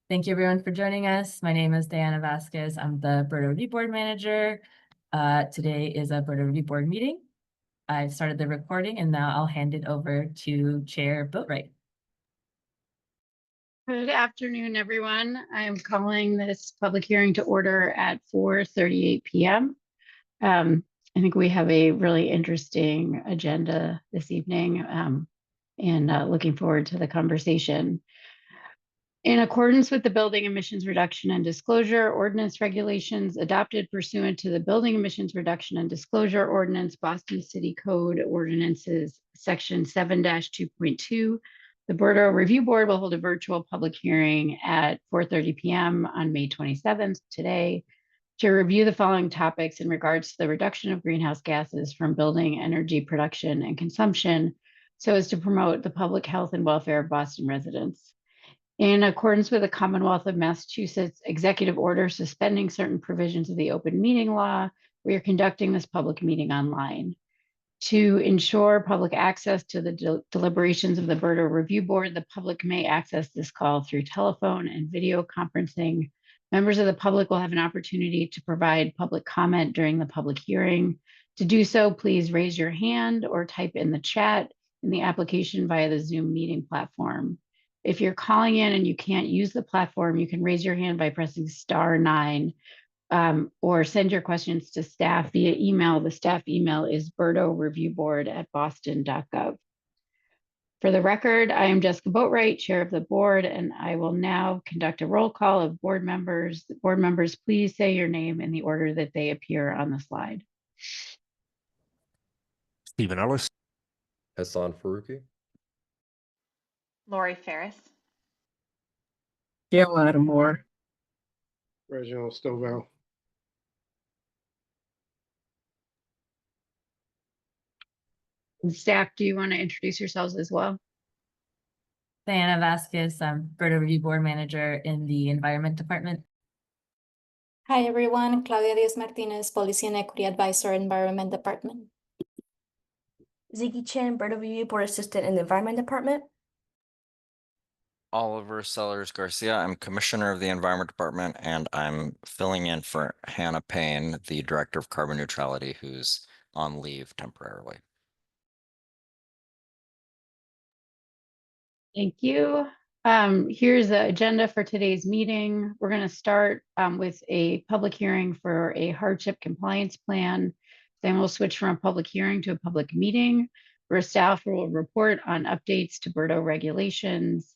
Thank you everyone for joining us. My name is Diana Vasquez. I'm the BERDO Review Board Manager. Today is a BERDO Review Board meeting. I've started the recording and now I'll hand it over to Chair Boatwright. Good afternoon, everyone. I am calling this public hearing to order at 4:38 p.m. I think we have a really interesting agenda this evening, and looking forward to the conversation. In accordance with the Building Emissions Reduction and Disclosure Ordinance regulations adopted pursuant to the Building Emissions Reduction and Disclosure Ordinance, Boston City Code Ordinances, Section 7-2.2, the BERDO Review Board will hold a virtual public hearing at 4:30 p.m. on May 27th, today, to review the following topics in regards to the reduction of greenhouse gases from building energy production and consumption, so as to promote the public health and welfare of Boston residents. In accordance with the Commonwealth of Massachusetts Executive Order suspending certain provisions of the open meeting law, we are conducting this public meeting online. To ensure public access to the deliberations of the BERDO Review Board, the public may access this call through telephone and video conferencing. Members of the public will have an opportunity to provide public comment during the public hearing. To do so, please raise your hand or type in the chat in the application via the Zoom meeting platform. If you're calling in and you can't use the platform, you can raise your hand by pressing *9. Or send your questions to staff via email. The staff email is berdoreviewboard@boston.gov. For the record, I am Jessica Boatwright, chair of the board, and I will now conduct a roll call of board members. Board members, please say your name in the order that they appear on the slide. Stephen Ellis. Hassan Faruqi. Lori Ferris. Gail Lattimore. Reginald Stovall. Staff, do you want to introduce yourselves as well? Diana Vasquez, I'm BERDO Review Board Manager in the Environment Department. Hi, everyone. Claudia Diaz-Martinez, Policy and Equity Advisor, Environment Department. Ziggy Chen, BERDO Review Board Assistant in the Environment Department. Oliver Sellers Garcia, I'm Commissioner of the Environment Department, and I'm filling in for Hannah Payne, the Director of Carbon Neutrality, who's on leave temporarily. Thank you. Here's the agenda for today's meeting. We're going to start with a public hearing for a hardship compliance plan. Then we'll switch from a public hearing to a public meeting where staff will report on updates to BERDO regulations.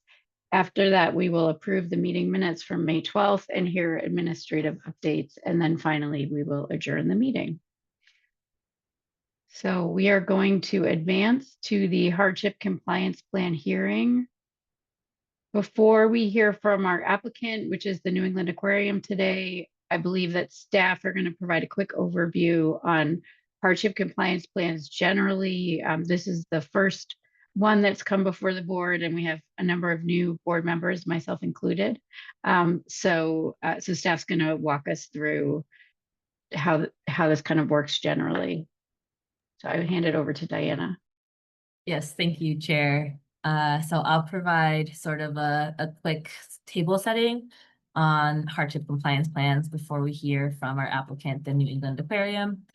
After that, we will approve the meeting minutes from May 12th and hear administrative updates. And then finally, we will adjourn the meeting. So we are going to advance to the hardship compliance plan hearing. Before we hear from our applicant, which is the New England Aquarium today, I believe that staff are going to provide a quick overview on hardship compliance plans generally. This is the first one that's come before the board, and we have a number of new board members, myself included. So staff's going to walk us through how this kind of works generally. So I would hand it over to Diana. Yes, thank you, Chair. So I'll provide sort of a quick table setting on hardship compliance plans before we hear from our applicant, the New England Aquarium.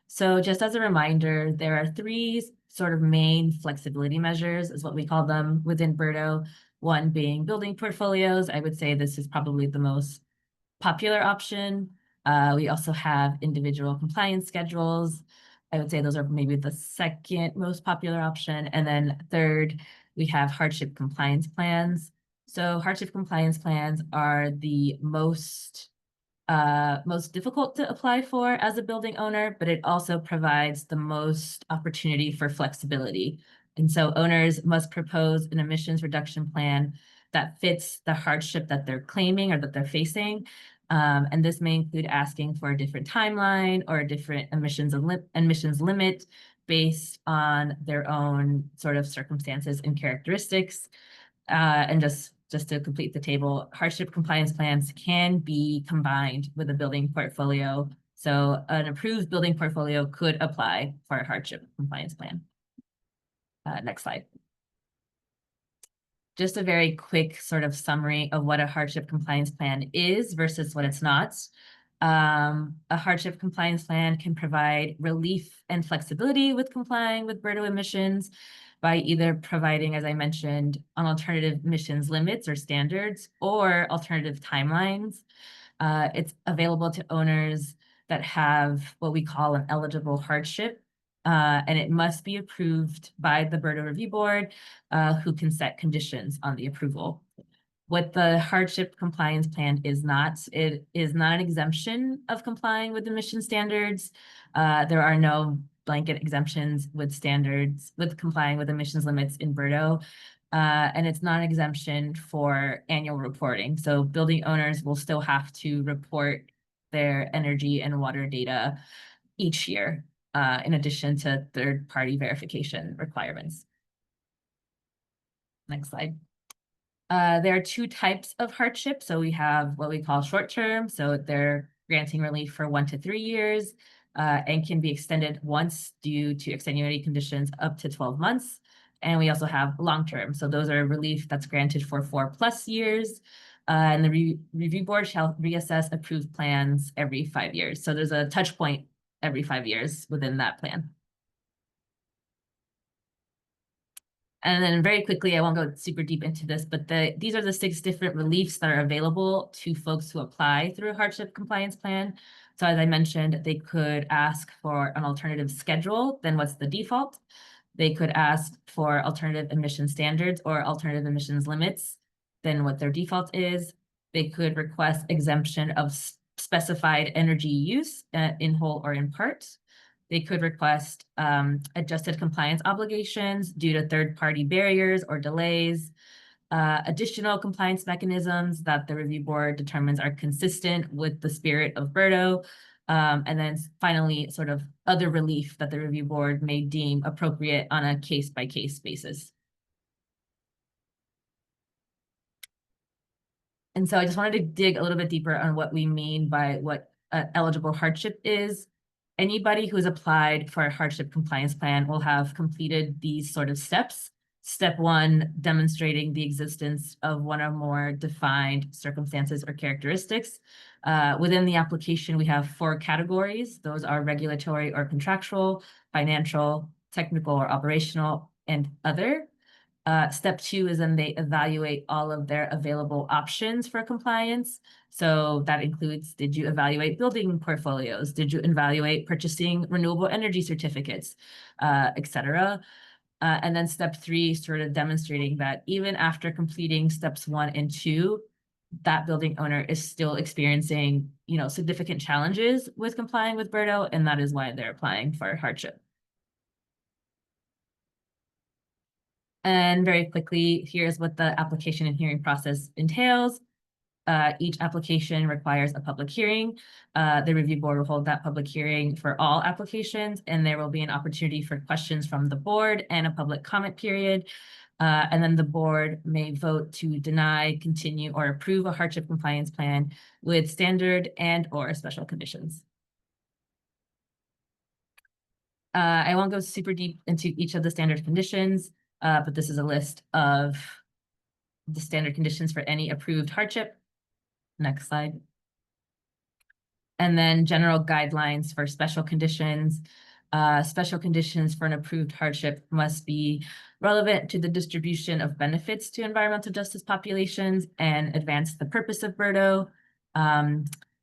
So just as a reminder, there are three sort of main flexibility measures, is what we call them within BERDO. One being building portfolios. I would say this is probably the most popular option. We also have individual compliance schedules. I would say those are maybe the second most popular option. And then third, we have hardship compliance plans. So hardship compliance plans are the most difficult to apply for as a building owner, but it also provides the most opportunity for flexibility. And so owners must propose an emissions reduction plan that fits the hardship that they're claiming or that they're facing. And this may include asking for a different timeline or a different emissions limit based on their own sort of circumstances and characteristics. And just to complete the table, hardship compliance plans can be combined with a building portfolio. So an approved building portfolio could apply for a hardship compliance plan. Next slide. just a very quick sort of summary of what a hardship compliance plan is versus what it's not. A hardship compliance plan can provide relief and flexibility with complying with BERDO emissions by either providing, as I mentioned, an alternative emissions limits or standards or alternative timelines. It's available to owners that have what we call an eligible hardship, and it must be approved by the BERDO Review Board, who can set conditions on the approval. What the hardship compliance plan is not, it is not an exemption of complying with emission standards. There are no blanket exemptions with standards, with complying with emissions limits in BERDO. And it's not an exemption for annual reporting. So building owners will still have to report their energy and water data each year, in addition to third-party verification requirements. Next slide. There are two types of hardship. So we have what we call short-term. So they're granting relief for 1 to 3 years, and can be extended once due to extenuating conditions up to 12 months. And we also have long-term. So those are relief that's granted for 4+ years. And the review board shall reassess approved plans every 5 years. So there's a touch point every 5 years within that plan. And then very quickly, I won't go super deep into this, but these are the 6 different reliefs that are available to folks who apply through a hardship compliance plan. So as I mentioned, they could ask for an alternative schedule than what's the default. They could ask for alternative emission standards or alternative emissions limits than what their default is. They could request exemption of specified energy use in whole or in part. They could request adjusted compliance obligations due to third-party barriers or delays, additional compliance mechanisms that the review board determines are consistent with the spirit of BERDO, and then finally, sort of other relief that the review board may deem appropriate on a case-by-case basis. And so I just wanted to dig a little bit deeper on what we mean by what eligible hardship is. Anybody who has applied for a hardship compliance plan will have completed these sort of steps. Step 1, demonstrating the existence of one or more defined circumstances or characteristics. Within the application, we have 4 categories. Those are regulatory or contractual, financial, technical or operational, and other. Step 2 is then they evaluate all of their available options for compliance. So that includes, did you evaluate building portfolios? Did you evaluate purchasing renewable energy certificates, et cetera? And then step 3, sort of demonstrating that even after completing steps 1 and 2, that building owner is still experiencing, significant challenges with complying with BERDO, and that is why they're applying for hardship. And very quickly, here's what the application and hearing process entails. Each application requires a public hearing. The review board will hold that public hearing for all applications, and there will be an opportunity for questions from the board and a public comment period. And then the board may vote to deny, continue, or approve a hardship compliance plan with standard and or special conditions. I won't go super deep into each of the standard conditions, but this is a list of the standard conditions for any approved hardship. Next slide. And then general guidelines for special conditions. Special conditions for an approved hardship must be relevant to the distribution of benefits to environmental justice populations and advance the purpose of BERDO.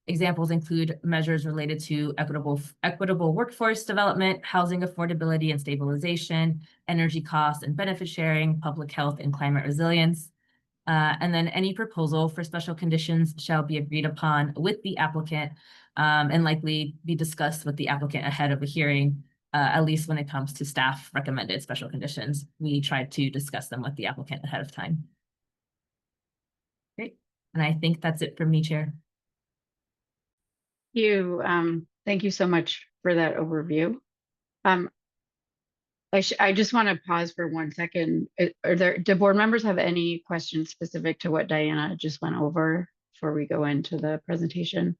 Examples include measures related to equitable workforce development, housing affordability and stabilization, energy costs and benefit sharing, public health and climate resilience. And then any proposal for special conditions shall be agreed upon with the applicant, and likely be discussed with the applicant ahead of a hearing, at least when it comes to staff recommended special conditions. We try to discuss them with the applicant ahead of time. Great. And I think that's it from me, Chair. Thank you so much for that overview. I just want to pause for 1 second. Do board members have any questions specific to what Diana just went over before we go into the presentation?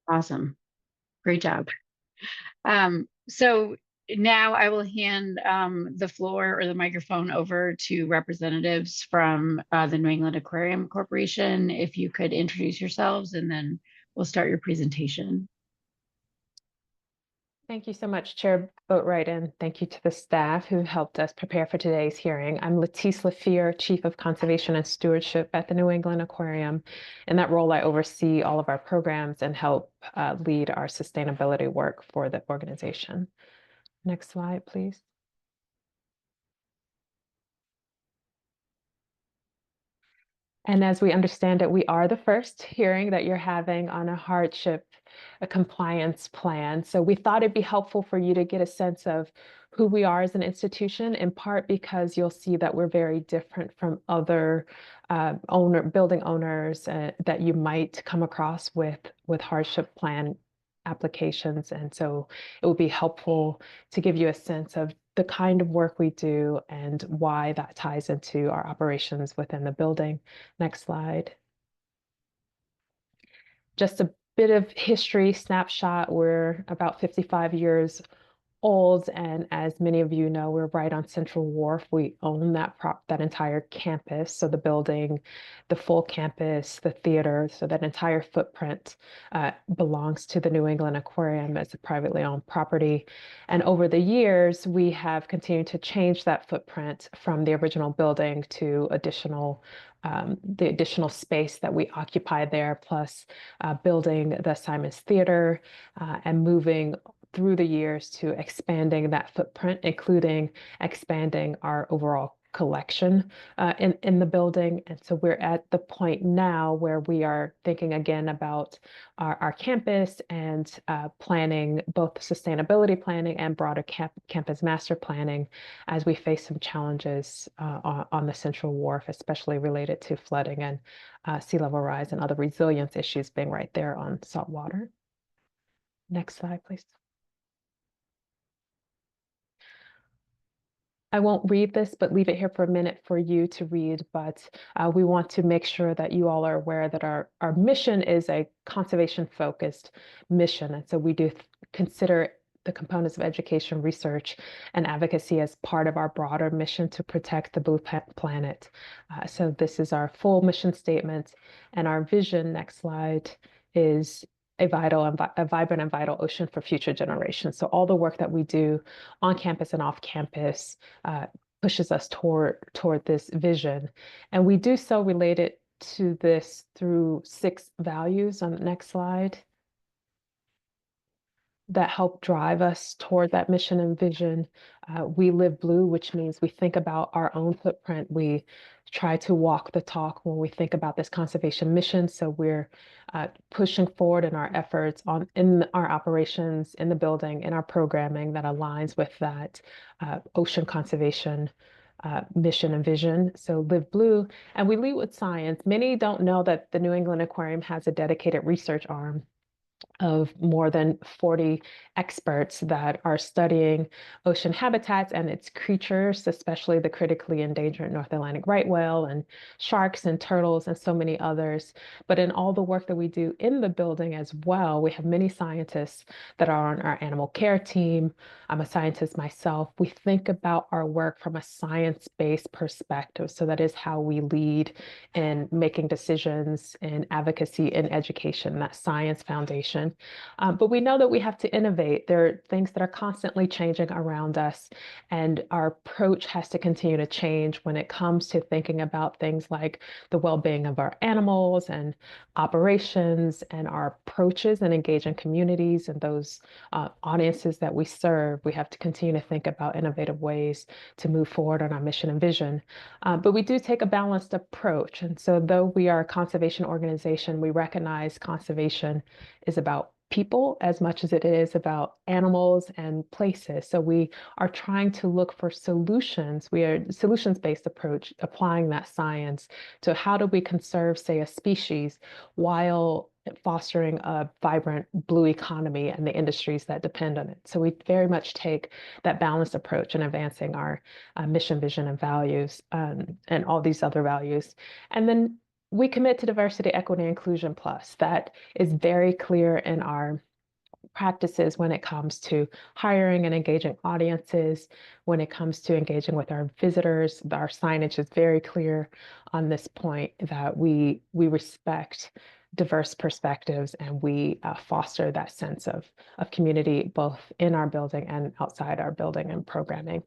Awesome. Great job. So now I will hand the floor or the microphone over to representatives from the New England Aquarium Corporation. If you could introduce yourselves, and then we'll start your presentation. Thank you so much, Chair Boatwright, and thank you to the staff who helped us prepare for today's hearing. I'm Lettice Lafier, Chief of Conservation and Stewardship at the New England Aquarium. In that role, I oversee all of our programs and help lead our sustainability work for the organization. Next slide, please. And as we understand it, we are the first hearing that you're having on a compliance plan. So we thought it'd be helpful for you to get a sense of who we are as an institution, in part because you'll see that we're very different from other building owners that you might come across with hardship plan applications. And so it will be helpful to give you a sense of the kind of work we do and why that ties into our operations within the building. Next slide. Just a bit of history snapshot. We're about 55 years old, and as many of you know, we're right on Central Wharf. We own that entire campus, so the building, the full campus, the theater, so that entire footprint belongs to the New England Aquarium as a privately owned property. And over the years, we have continued to change that footprint from the original building to the additional space that we occupy there, plus building the Simons Theater and moving through the years to expanding that footprint, including expanding our overall collection in the building. And so we're at the point now where we are thinking again about our campus and planning, both sustainability planning and broader campus master planning, as we face some challenges on the Central Wharf, especially related to flooding and sea level rise and other resilience issues being right there on salt water. Next slide, please. I won't read this, but leave it here for a minute for you to read. But we want to make sure that you all are aware that our mission is a conservation-focused mission. And so we do consider the components of education, research, and advocacy as part of our broader mission to protect the blue planet. So this is our full mission statement. And our vision, next slide, is a vibrant and vital ocean for future generations. So all the work that we do on campus and off campus pushes us toward this vision. And we do so related to this through 6 values on the next slide that help drive us toward that mission and vision. We live blue, which means we think about our own footprint. We try to walk the talk when we think about this conservation mission. So we're pushing forward in our efforts in our operations, in the building, in our programming that aligns with that ocean conservation mission and vision. So live blue, and we lead with science. Many don't know that the New England Aquarium has a dedicated research arm of more than 40 experts that are studying ocean habitats and its creatures, especially the critically endangered North Atlantic right whale and sharks and turtles and so many others. But in all the work that we do in the building as well, we have many scientists that are on our animal care team. I'm a scientist myself. We think about our work from a science-based perspective. So that is how we lead in making decisions in advocacy and education, that science foundation. But we know that we have to innovate. There are things that are constantly changing around us, and our approach has to continue to change when it comes to thinking about things like the well-being of our animals and operations and our approaches and engaging communities and those audiences that we serve. We have to continue to think about innovative ways to move forward on our mission and vision. But we do take a balanced approach. And so though we are a conservation organization, we recognize conservation is about people as much as it is about animals and places. So we are trying to look for solutions. We are a solutions-based approach, applying that science to how do we conserve, say, a species while fostering a vibrant blue economy and the industries that depend on it. So we very much take that balanced approach in advancing our mission, vision, and values, and all these other values. And then we commit to diversity, equity, inclusion plus. That is very clear in our practices when it comes to hiring and engaging audiences, when it comes to engaging with our visitors. Our signage is very clear on this point that we respect diverse perspectives and we foster that sense of community both in our building and outside our building and programming.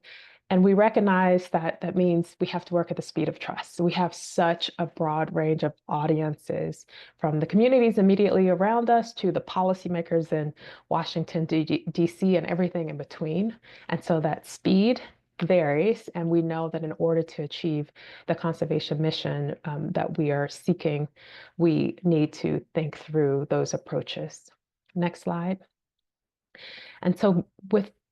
And we recognize that that means we have to work at the speed of trust. So we have such a broad range of audiences, from the communities immediately around us to the policymakers in Washington, D.C. and everything in between. And so that speed varies. And we know that in order to achieve the conservation mission that we are seeking, we need to think through those approaches. Next slide. And so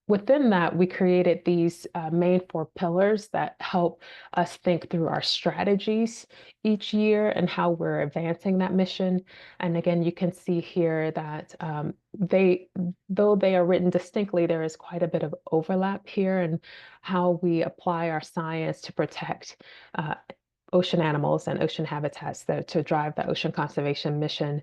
within that, we created these main 4 pillars that help us think through our strategies each year and how we're advancing that mission. And again, you can see here that though they are written distinctly, there is quite a bit of overlap here in how we apply our science to protect ocean animals and ocean habitats to drive the ocean conservation mission,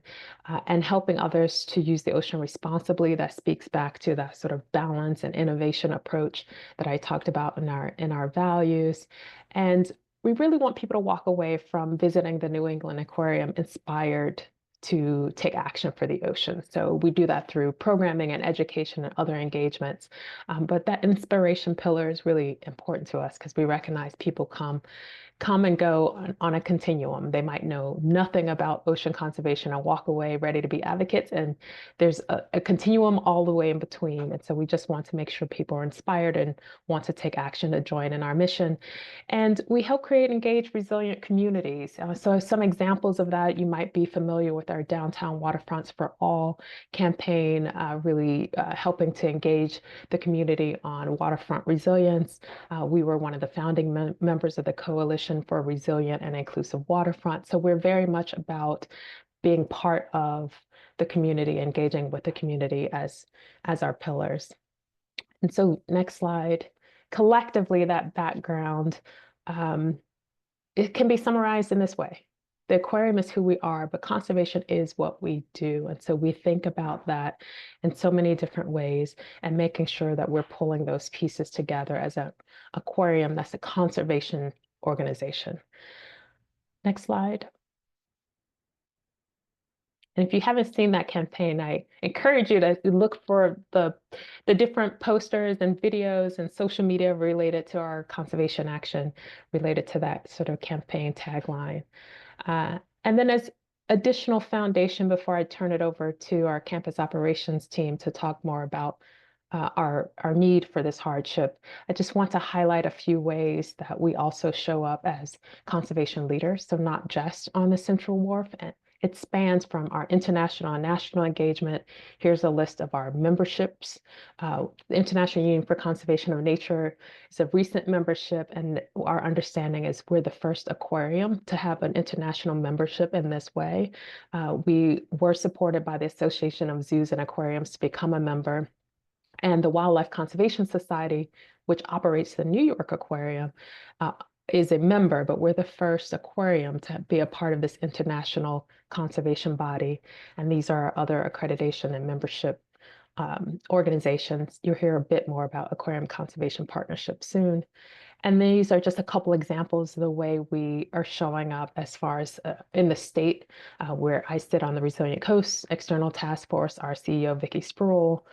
and helping others to use the ocean responsibly. That speaks back to that sort of balance and innovation approach that I talked about in our values. And we really want people to walk away from visiting the New England Aquarium inspired to take action for the ocean. So we do that through programming and education and other engagements. But that inspiration pillar is really important to us because we recognize people come and go on a continuum. They might know nothing about ocean conservation and walk away ready to be advocates. And there's a continuum all the way in between. And so we just want to make sure people are inspired and want to take action to join in our mission. And we help create engaged, resilient communities. So some examples of that, you might be familiar with our Downtown Waterfronts for All campaign, really helping to engage the community on waterfront resilience. We were one of the founding members of the Coalition for a Resilient and Inclusive Waterfront. So we're very much about being part of the community, engaging with the community as our pillars. And so next slide. Collectively, that background, it can be summarized in this way. The aquarium is who we are, but conservation is what we do. And so we think about that in so many different ways and making sure that we're pulling those pieces together as an aquarium that's a conservation organization. Next slide. And if you haven't seen that campaign, I encourage you to look for the different posters and videos and social media related to our conservation action, related to that sort of campaign tagline. And then as additional foundation, before I turn it over to our campus operations team to talk more about our need for this hardship, I just want to highlight a few ways that we also show up as conservation leaders. So not just on the Central Wharf, and it spans from our international and national engagement. Here's a list of our memberships. The International Union for Conservation of Nature is a recent membership, and our understanding is we're the first aquarium to have an international membership in this way. We were supported by the Association of Zoos and Aquariums to become a member. And the Wildlife Conservation Society, which operates the New York Aquarium, is a member, but we're the first aquarium to be a part of this international conservation body. And these are our other accreditation and membership organizations. You'll hear a bit more about Aquarium Conservation Partnership soon. And these are just a couple examples of the way we are showing up as far as in the state, where I sit on the Resilient Coast External Task Force. Our CEO, Vicki Sproul,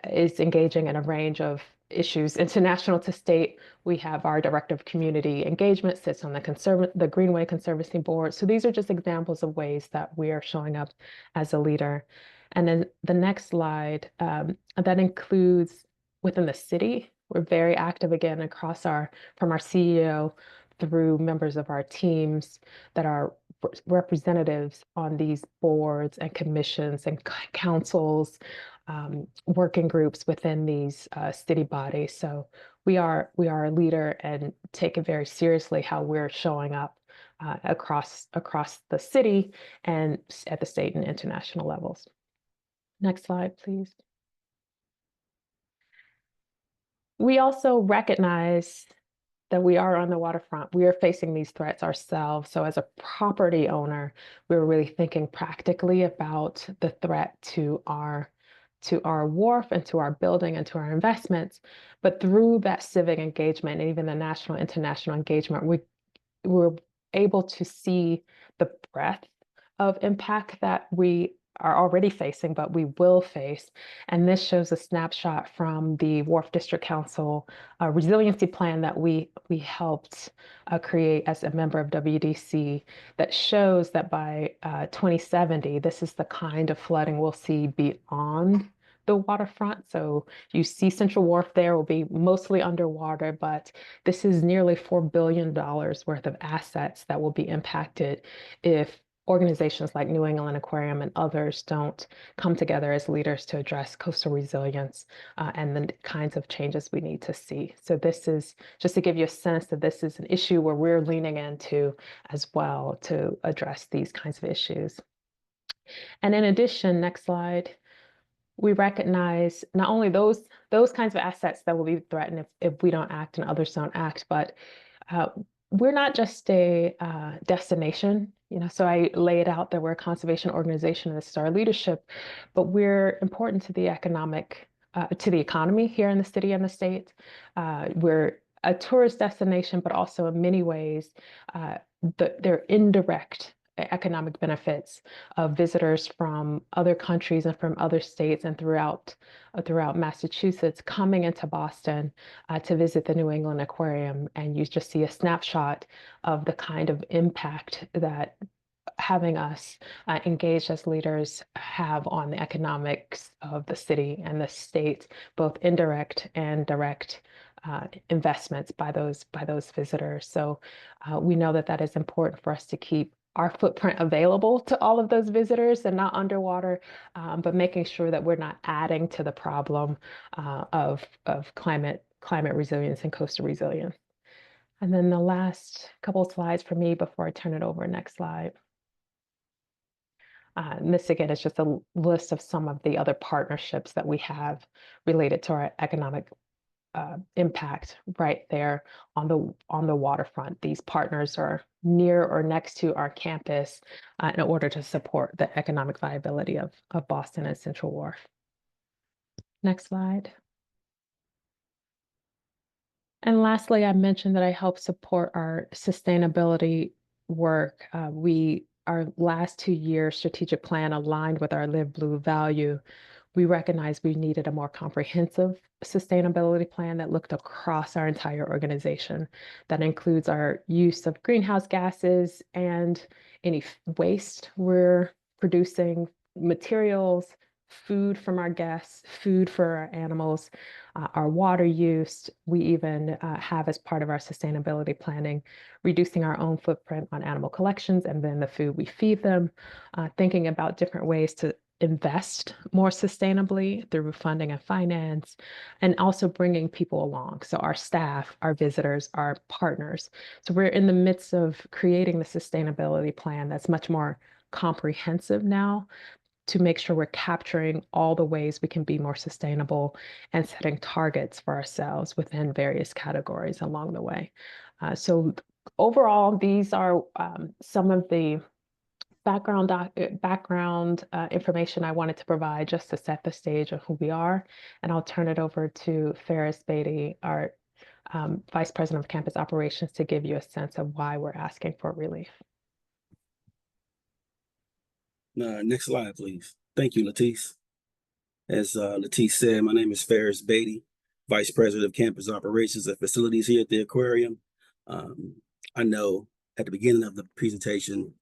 is engaging in a range of issues, international to state. We have our Director of Community Engagement sits on the Greenway Conservancy Board. So these are just examples of ways that we are showing up as a leader. And then the next slide, that includes within the city. We're very active again across from our CEO through members of our teams that are representatives on these boards and commissions and councils, working groups within these city bodies. So we are a leader and take it very seriously how we're showing up across the city and at the state and international levels. Next slide, please. We also recognize that we are on the waterfront. We are facing these threats ourselves. So as a property owner, we're really thinking practically about the threat to our to our wharf and to our building and to our investments. But through that civic engagement and even the national, international engagement, we're able to see the breadth of impact that we are already facing, but we will face. And this shows a snapshot from the Wharf District Council resiliency plan that we helped create as a member of WDC, that shows that by 2070, this is the kind of flooding we'll see beyond the waterfront. So you see Central Wharf there will be mostly underwater, but this is nearly $4 billion worth of assets that will be impacted if organizations like New England Aquarium and others don't come together as leaders to address coastal resilience and the kinds of changes we need to see. So this is just to give you a sense that this is an issue where we're leaning into as well to address these kinds of issues. And in addition, next slide, we recognize not only those kinds of assets that will be threatened if we don't act and others don't act, but we're not just a destination, so I laid out that we're a conservation organization and this is our leadership, but we're important to the to the economy here in the city and the state. We're a tourist destination, but also in many ways, there are indirect economic benefits of visitors from other countries and from other states and throughout Massachusetts coming into Boston to visit the New England Aquarium. And you just see a snapshot of the kind of impact that having us engaged as leaders have on the economics of the city and the state, both indirect and direct investments by those visitors. So we know that is important for us to keep our footprint available to all of those visitors and not underwater, but making sure that we're not adding to the problem of climate resilience and coastal resilience. And then the last couple of slides for me before I turn it over, next slide. And this again is just a list of some of the other partnerships that we have related to our economic impact right there on the waterfront. These partners are near or next to our campus in order to support the economic viability of Boston and Central Wharf. Next slide. And lastly, I mentioned that I help support our sustainability work. Our last 2-year strategic plan aligned with our Live Blue value. We recognized we needed a more comprehensive sustainability plan that looked across our entire organization. That includes our use of greenhouse gases and any waste we're producing, materials, food from our guests, food for our animals, our water use. We even have, as part of our sustainability planning, reducing our own footprint on animal collections and then the food we feed them, thinking about different ways to invest more sustainably through funding and finance, and also bringing people along. So our staff, our visitors, our partners. So we're in the midst of creating the sustainability plan that's much more comprehensive now, to make sure we're capturing all the ways we can be more sustainable and setting targets for ourselves within various categories along the way. So overall, these are some of the background information I wanted to provide just to set the stage of who we are. And I'll turn it over to Ferris Beatty, our Vice President of Campus Operations, to give you a sense of why we're asking for relief. Next slide, please. Thank you, Latisse. As Latisse said, my name is Ferris Beatty, Vice President of Campus Operations and Facilities here at the Aquarium. I know at the beginning of the presentation,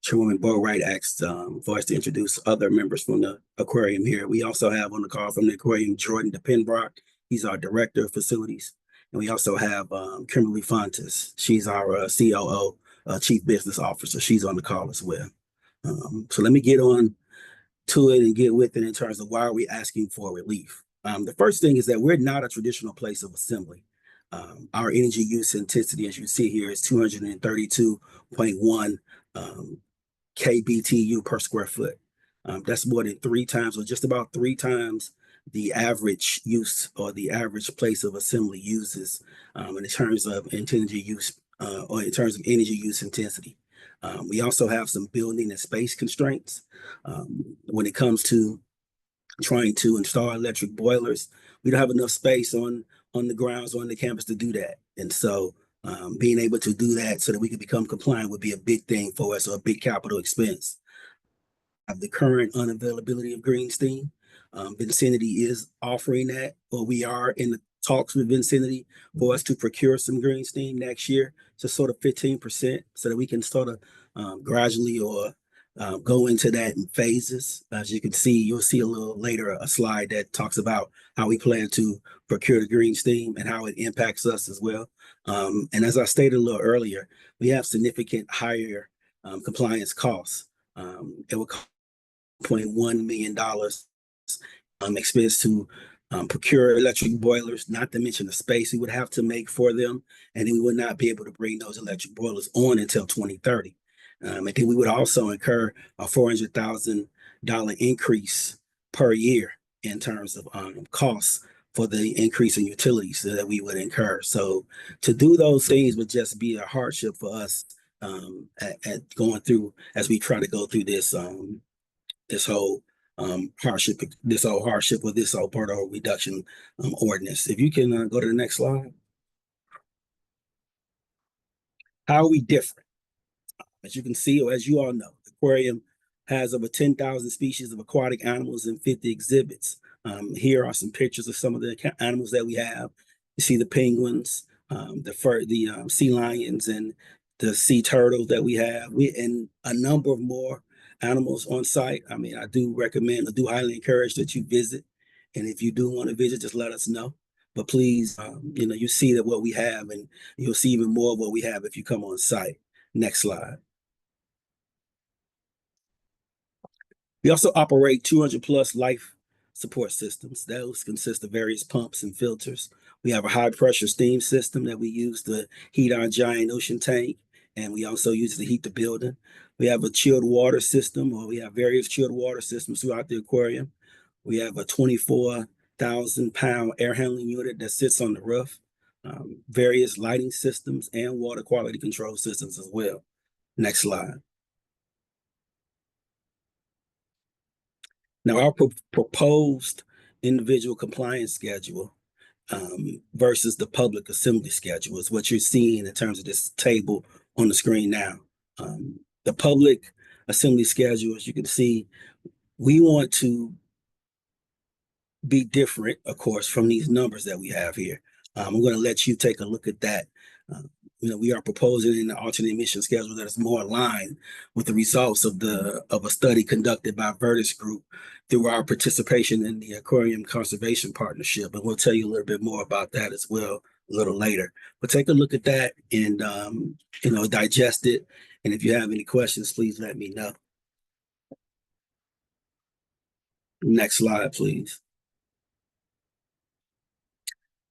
Chairwoman Boatwright asked for us to introduce other members from the Aquarium here. We also have on the call from the Aquarium, Jordan DePenbrock. He's our Director of Facilities. And we also have Kimberly Fontes. She's our COO, Chief Business Officer. She's on the call as well. So let me get on to it and get with it in terms of why are we asking for relief. The first thing is that we're not a traditional place of assembly. Our energy use intensity, as you see here, is 232.1 kBTU per square foot. That's more than 3 times, or just about 3 times, the average use or the average place of assembly uses in terms of energy use or in terms of energy use intensity. We also have some building and space constraints when it comes to trying to install electric boilers. We don't have enough space on the grounds on the campus to do that. And so being able to do that so that we can become compliant would be a big thing for us, or a big capital expense. The current unavailability of green steam. Vicinity is offering that, or we are in the talks with Vicinity for us to procure some green steam next year, to sort of 15%, so that we can sort of gradually or go into that in phases. As you can see, you'll see a little later a slide that talks about how we plan to procure the green steam and how it impacts us as well. And as I stated a little earlier, we have significant higher compliance costs. It will cost $0.1 million expense to procure electric boilers, not to mention the space we would have to make for them. And then we would not be able to bring those electric boilers on until 2030. And then we would also incur a $400,000 increase per year in terms of costs for the increase in utilities that we would incur. So to do those things would just be a hardship for us at going through, as we try to go through this this whole hardship with this whole BERDO reduction ordinance. If you can go to the next slide. How are we different? As you can see, or as you all know, the aquarium has over 10,000 species of aquatic animals and 50 exhibits. Here are some pictures of some of the animals that we have. You see the penguins, the sea lions, and the sea turtles that we have. And a number of more animals on site. I mean, I do highly encourage that you visit. And if you do want to visit, just let us know. But please, you see that what we have, and you'll see even more of what we have if you come on site. Next slide. We also operate 200 plus life support systems. Those consist of various pumps and filters. We have a high pressure steam system that we use to heat our giant ocean tank, and we also use it to heat the building. We have a chilled water system, or we have various chilled water systems throughout the aquarium. We have a 24,000-pound air handling unit that sits on the roof, various lighting systems, and water quality control systems as well. Next slide. Now, our proposed individual compliance schedule versus the public assembly schedule is what you're seeing in terms of this table on the screen now. The public assembly schedule, as you can see, we want to be different, of course, from these numbers that we have here. I'm going to let you take a look at that. We are proposing an alternate emission schedule that is more aligned with the results of a study conducted by BERDO Group through our participation in the Aquarium Conservation Partnership. And we'll tell you a little bit more about that as well a little later. But take a look at that and digest it. And if you have any questions, please let me know. Next slide, please.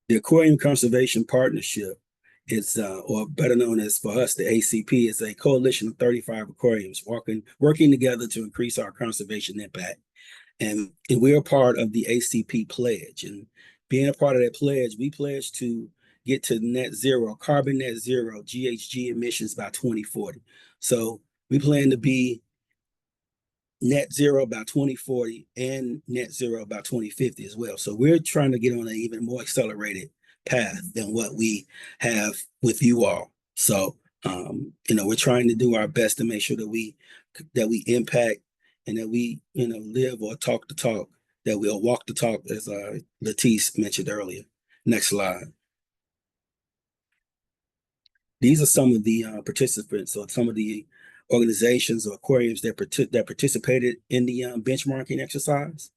The Aquarium Conservation Partnership is, or better known as for us, the ACP, is a coalition of 35 aquariums working together to increase our conservation impact. And we're a part of the ACP pledge. And being a part of that pledge, we pledge to get to carbon net zero GHG emissions by 2040. So we plan to be net zero by 2040 and net zero by 2050 as well. So we're trying to get on an even more accelerated path than what we have with you all. So, we're trying to do our best to make sure that we impact and that we, live or talk the talk, that we'll walk the talk, as Latice mentioned earlier. Next slide. These are some of the participants, or some of the organizations or aquariums that participated in the benchmarking exercise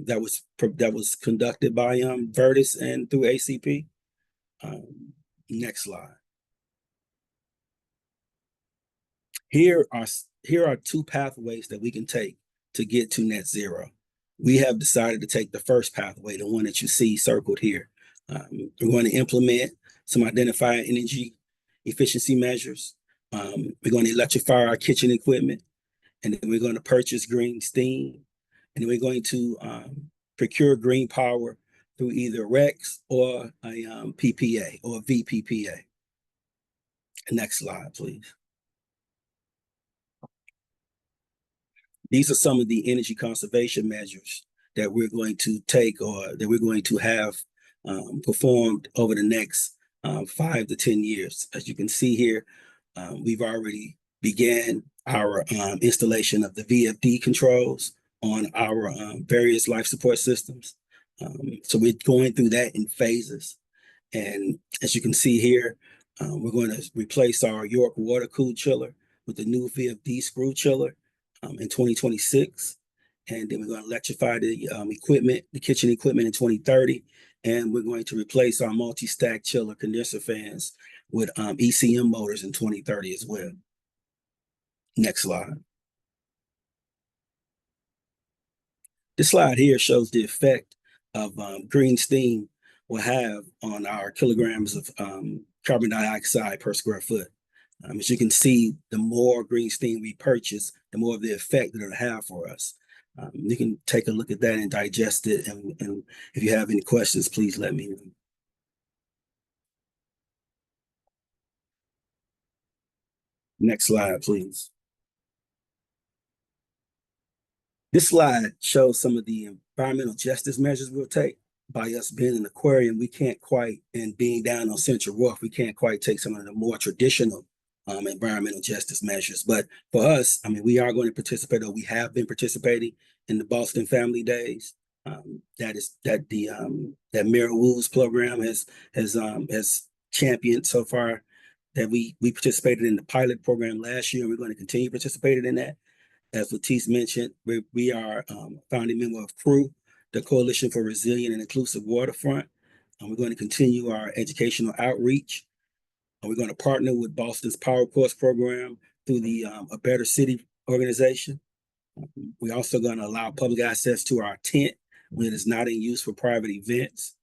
that was conducted by BERDO and through ACP. Next slide. Here are two pathways that we can take to get to net zero. We have decided to take the first pathway, the one that you see circled here. We're going to implement some identified energy efficiency measures. We're going to electrify our kitchen equipment, and then we're going to purchase green steam, and then we're going to procure green power through either RECs or a PPA or a VPPA. Next slide, please. These are some of the energy conservation measures that we're going to take or that we're going to have performed over the next 5 to 10 years. As you can see here, we've already began our installation of the VFD controls on our various life support systems. So we're going through that in phases. And as you can see here, we're going to replace our York water cooled chiller with the new VFD screw chiller in 2026. And then we're going to electrify the equipment, the kitchen equipment in 2030. And we're going to replace our multi-stack chiller condenser fans with ECM motors in 2030 as well. Next slide. This slide here shows the effect of green steam will have on our kilograms of carbon dioxide per square foot. As you can see, the more green steam we purchase, the more of the effect that it'll have for us. You can take a look at that and digest it. And if you have any questions, please let me know. Next slide, please. This slide shows some of the environmental justice measures we'll take. By us being an aquarium, we can't quite, and being down on Central Wharf, we can't quite take some of the more traditional environmental justice measures. But for us, I mean, we are going to participate, or we have been participating in the Boston Family Days. That Mayor Wu's program has championed so far. That we participated in the pilot program last year, and we're going to continue participating in that. As Latice mentioned, we are founding member of CREW, the Coalition for Resilient and Inclusive Waterfront. We're going to continue our educational outreach. We're going to partner with Boston's Power Course program through the A Better City organization. We're also going to allow public access to our tent when it is not in use for private events.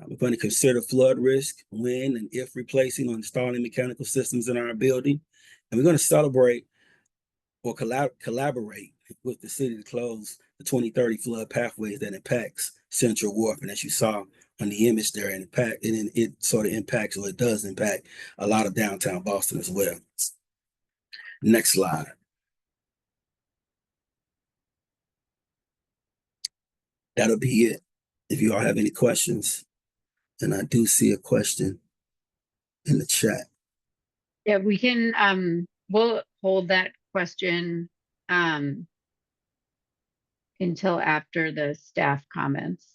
We're going to consider flood risk when and if replacing or installing mechanical systems in our building. And we're going to celebrate or collaborate with the city to close the 2030 flood pathways that impacts Central Wharf. And as you saw on the image there, it sort of impacts, or it does impact, a lot of downtown Boston as well. Next slide. That'll be it. If you all have any questions, and I do see a question in the chat. Yeah, we can, we'll hold that question until after the staff comments.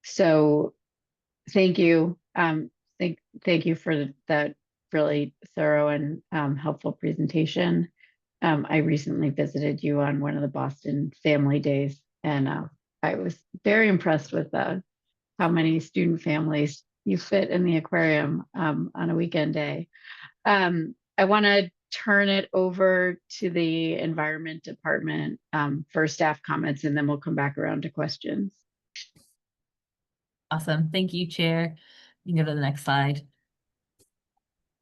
So thank you. Thank you for that really thorough and helpful presentation. I recently visited you on one of the Boston Family Days, and I was very impressed with how many student families you fit in the aquarium on a weekend day. I want to turn it over to the Environment Department for staff comments, and then we'll come back around to questions. Awesome. Thank you, Chair. You can go to the next slide.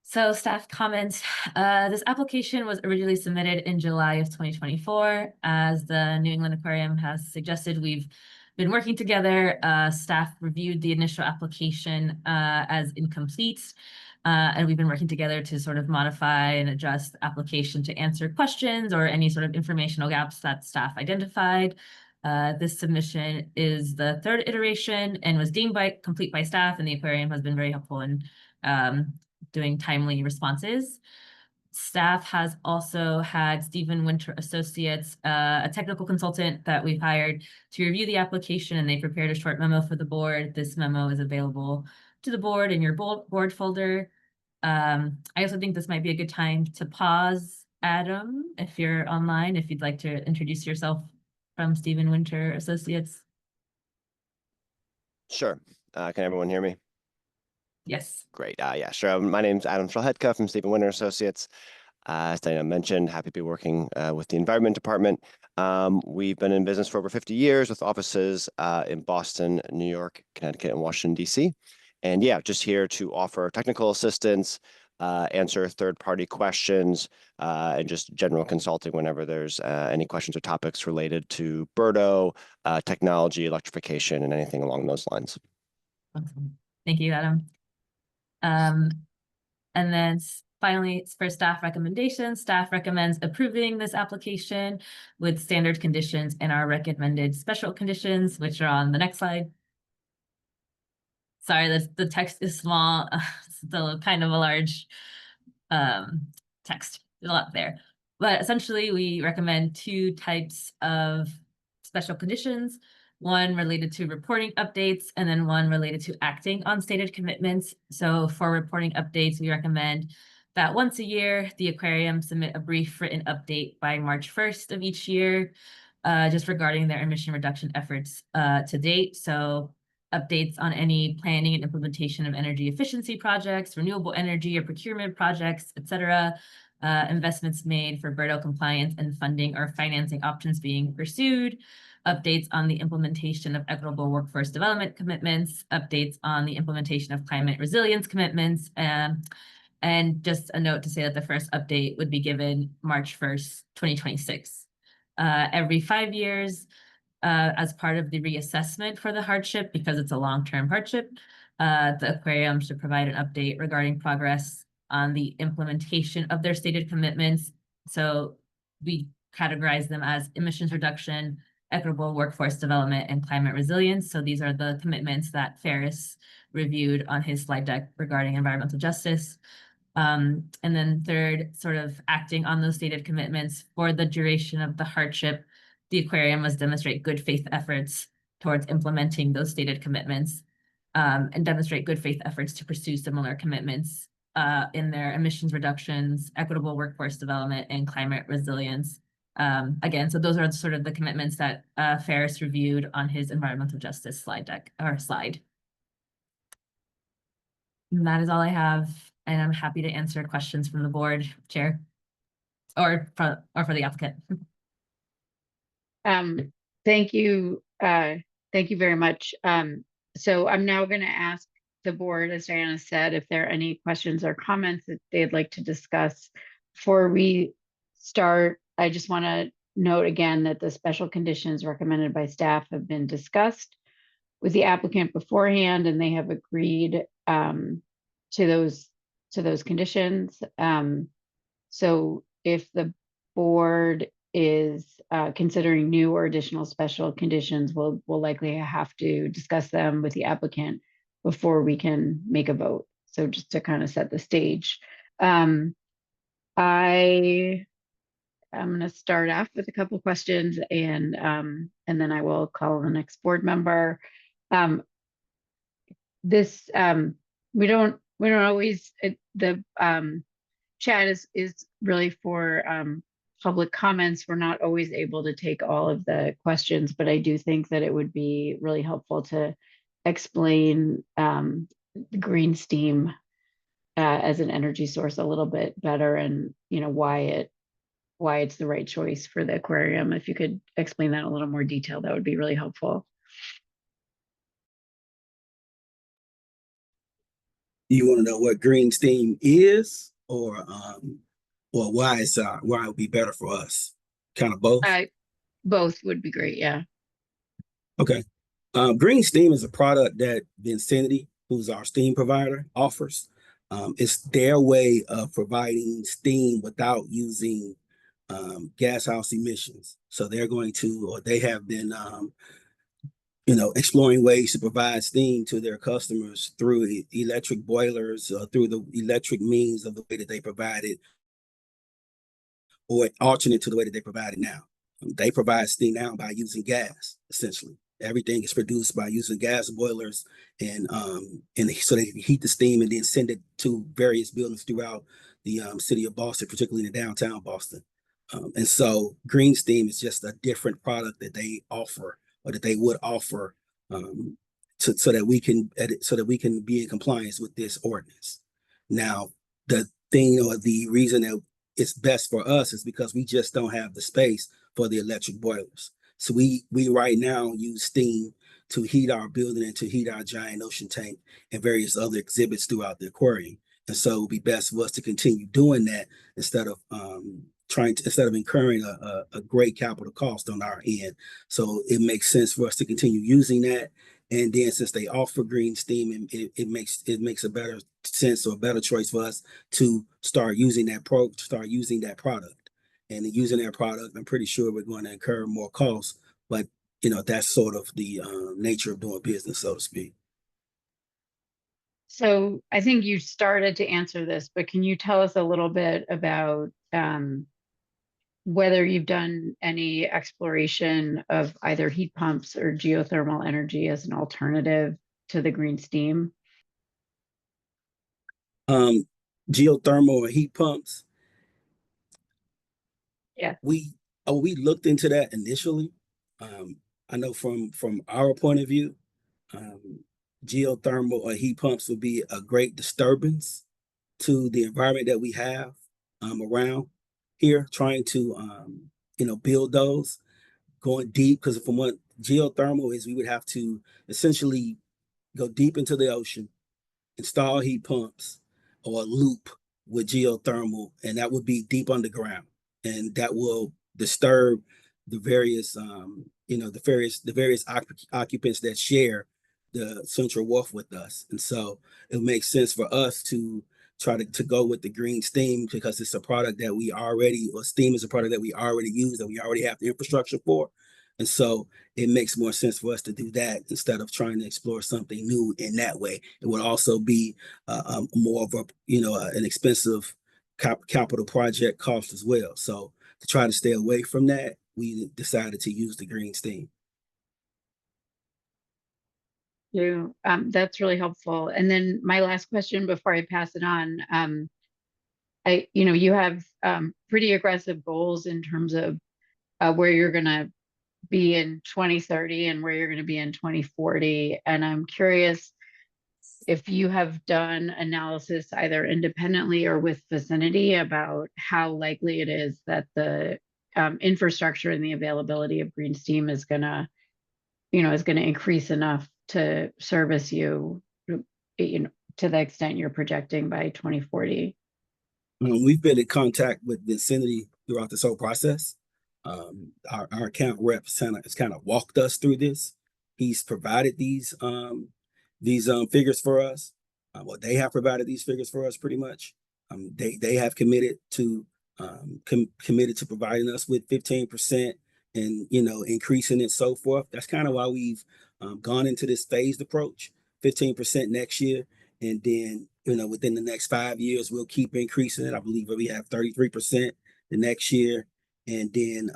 So staff comments. This application was originally submitted in July of 2024. As the New England Aquarium has suggested, we've been working together. Staff reviewed the initial application as incomplete. And we've been working together to sort of modify and adjust the application to answer questions or any sort of informational gaps that staff identified. This submission is the third iteration and was deemed complete by staff, and the aquarium has been very helpful in doing timely responses. Staff has also had Stephen Winter Associates, a technical consultant that we've hired to review the application, and they prepared a short memo for the board. This memo is available to the board in your board folder. I also think this might be a good time to pause. Adam, if you're online, if you'd like to introduce yourself from Stephen Winter Associates. Sure. Can everyone hear me? Yes. Great. Yeah, sure. My name's Adam Strelhetka from Stephen Winter Associates. As Diana mentioned, happy to be working with the Environment Department. We've been in business for over 50 years with offices in Boston, New York, Connecticut, and Washington, D.C. And yeah, just here to offer technical assistance, answer third-party questions, and just general consulting whenever there's any questions or topics related to BERDO, technology, electrification, and anything along those lines. Awesome. Thank you, Adam. And then finally, for staff recommendations, staff recommends approving this application with standard conditions and our recommended special conditions, which are on the next slide. Sorry, the text is small, still kind of a large text, a lot there. But essentially, we recommend two types of special conditions, one related to reporting updates and then one related to acting on stated commitments. So for reporting updates, we recommend that once a year, the aquarium submit a brief written update by March 1st of each year, just regarding their emission reduction efforts to date. So updates on any planning and implementation of energy efficiency projects, renewable energy or procurement projects, etc. Investments made for BERDO compliance and funding or financing options being pursued, updates on the implementation of equitable workforce development commitments, updates on the implementation of climate resilience commitments, and just a note to say that the first update would be given March 1st, 2026. Every 5 years, as part of the reassessment for the hardship, because it's a long-term hardship, the aquarium should provide an update regarding progress on the implementation of their stated commitments. So we categorize them as emissions reduction, equitable workforce development, and climate resilience. So these are the commitments that Ferris reviewed on his slide deck regarding environmental justice. And then third, sort of acting on those stated commitments for the duration of the hardship, the aquarium must demonstrate good faith efforts towards implementing those stated commitments, and demonstrate good faith efforts to pursue similar commitments in their emissions reductions, equitable workforce development, and climate resilience. Again, so those are sort of the commitments that Ferris reviewed on his environmental justice slide deck or slide. And that is all I have, and I'm happy to answer questions from the board, Chair, or for the applicant. Thank you. Thank you very much. So I'm now going to ask the board, as Diana said, if there are any questions or comments that they'd like to discuss. Before we start, I just want to note again that the special conditions recommended by staff have been discussed with the applicant beforehand, and they have agreed to those conditions. So if the board is considering new or additional special conditions, we'll likely have to discuss them with the applicant before we can make a vote. So just to kind of set the stage. I'm going to start off with a couple of questions, and then I will call the next board member. We don't always, the chat is really for public comments. We're not always able to take all of the questions, but I do think that it would be really helpful to explain the green steam as an energy source a little bit better, and why it's the right choice for the aquarium. If you could explain that in a little more detail, that would be really helpful. You want to know what green steam is, or why it would be better for us? Kind of both. Both would be great. Yeah. Okay. Green steam is a product that Vicinity, who's our steam provider, offers. It's their way of providing steam without using gas house emissions. So they're going to, or they have been, exploring ways to provide steam to their customers through electric boilers, through the electric means of the way that they provide it, or alternate to the way that they provide it now. They provide steam now by using gas, essentially. Everything is produced by using gas boilers, and so they heat the steam and then send it to various buildings throughout the city of Boston, particularly in downtown Boston. And so green steam is just a different product that they offer, or that they would offer, so that we can be in compliance with this ordinance. Now, the thing, or the reason that it's best for us, is because we just don't have the space for the electric boilers. So we right now use steam to heat our building and to heat our giant ocean tank and various other exhibits throughout the aquarium. And so it would be best for us to continue doing that instead of incurring a great capital cost on our end. So it makes sense for us to continue using that. And then since they offer green steam, it makes a better sense or a better choice for us to start using that product. And in using that product, I'm pretty sure we're going to incur more costs, but that's sort of the nature of doing business, so to speak. So I think you started to answer this, but can you tell us a little bit about whether you've done any exploration of either heat pumps or geothermal energy as an alternative to the green steam? Geothermal or heat pumps. Yeah. We looked into that initially. I know from our point of view, geothermal or heat pumps would be a great disturbance to the environment that we have around here, trying to build those, going deep, because from what geothermal is, we would have to essentially go deep into the ocean, install heat pumps or a loop with geothermal, and that would be deep underground, and that will disturb the various the various occupants that share the central wharf with us. And so it makes sense for us to try to go with the green steam, because it's a product that we already, or steam is a product that we already use, that we already have the infrastructure for. And so it makes more sense for us to do that instead of trying to explore something new in that way. It would also be more of a an expensive capital project cost as well. So to try to stay away from that, we decided to use the green steam. That's really helpful. And then my last question before I pass it on, you have pretty aggressive goals in terms of where you're going to be in 2030 and where you're going to be in 2040. And I'm curious if you have done analysis either independently or with Vicinity about how likely it is that the infrastructure and the availability of green steam is going to increase enough to service you, to the extent you're projecting by 2040. We've been in contact with Vicinity throughout this whole process. Our account rep has kind of walked us through this. He's provided these figures for us. Well, they have provided these figures for us pretty much. They have committed to providing us with 15% and increasing it, so forth. That's kind of why we've gone into this phased approach. 15% next year, and then within the next 5 years we'll keep increasing it. I believe we have 33% the next year, and then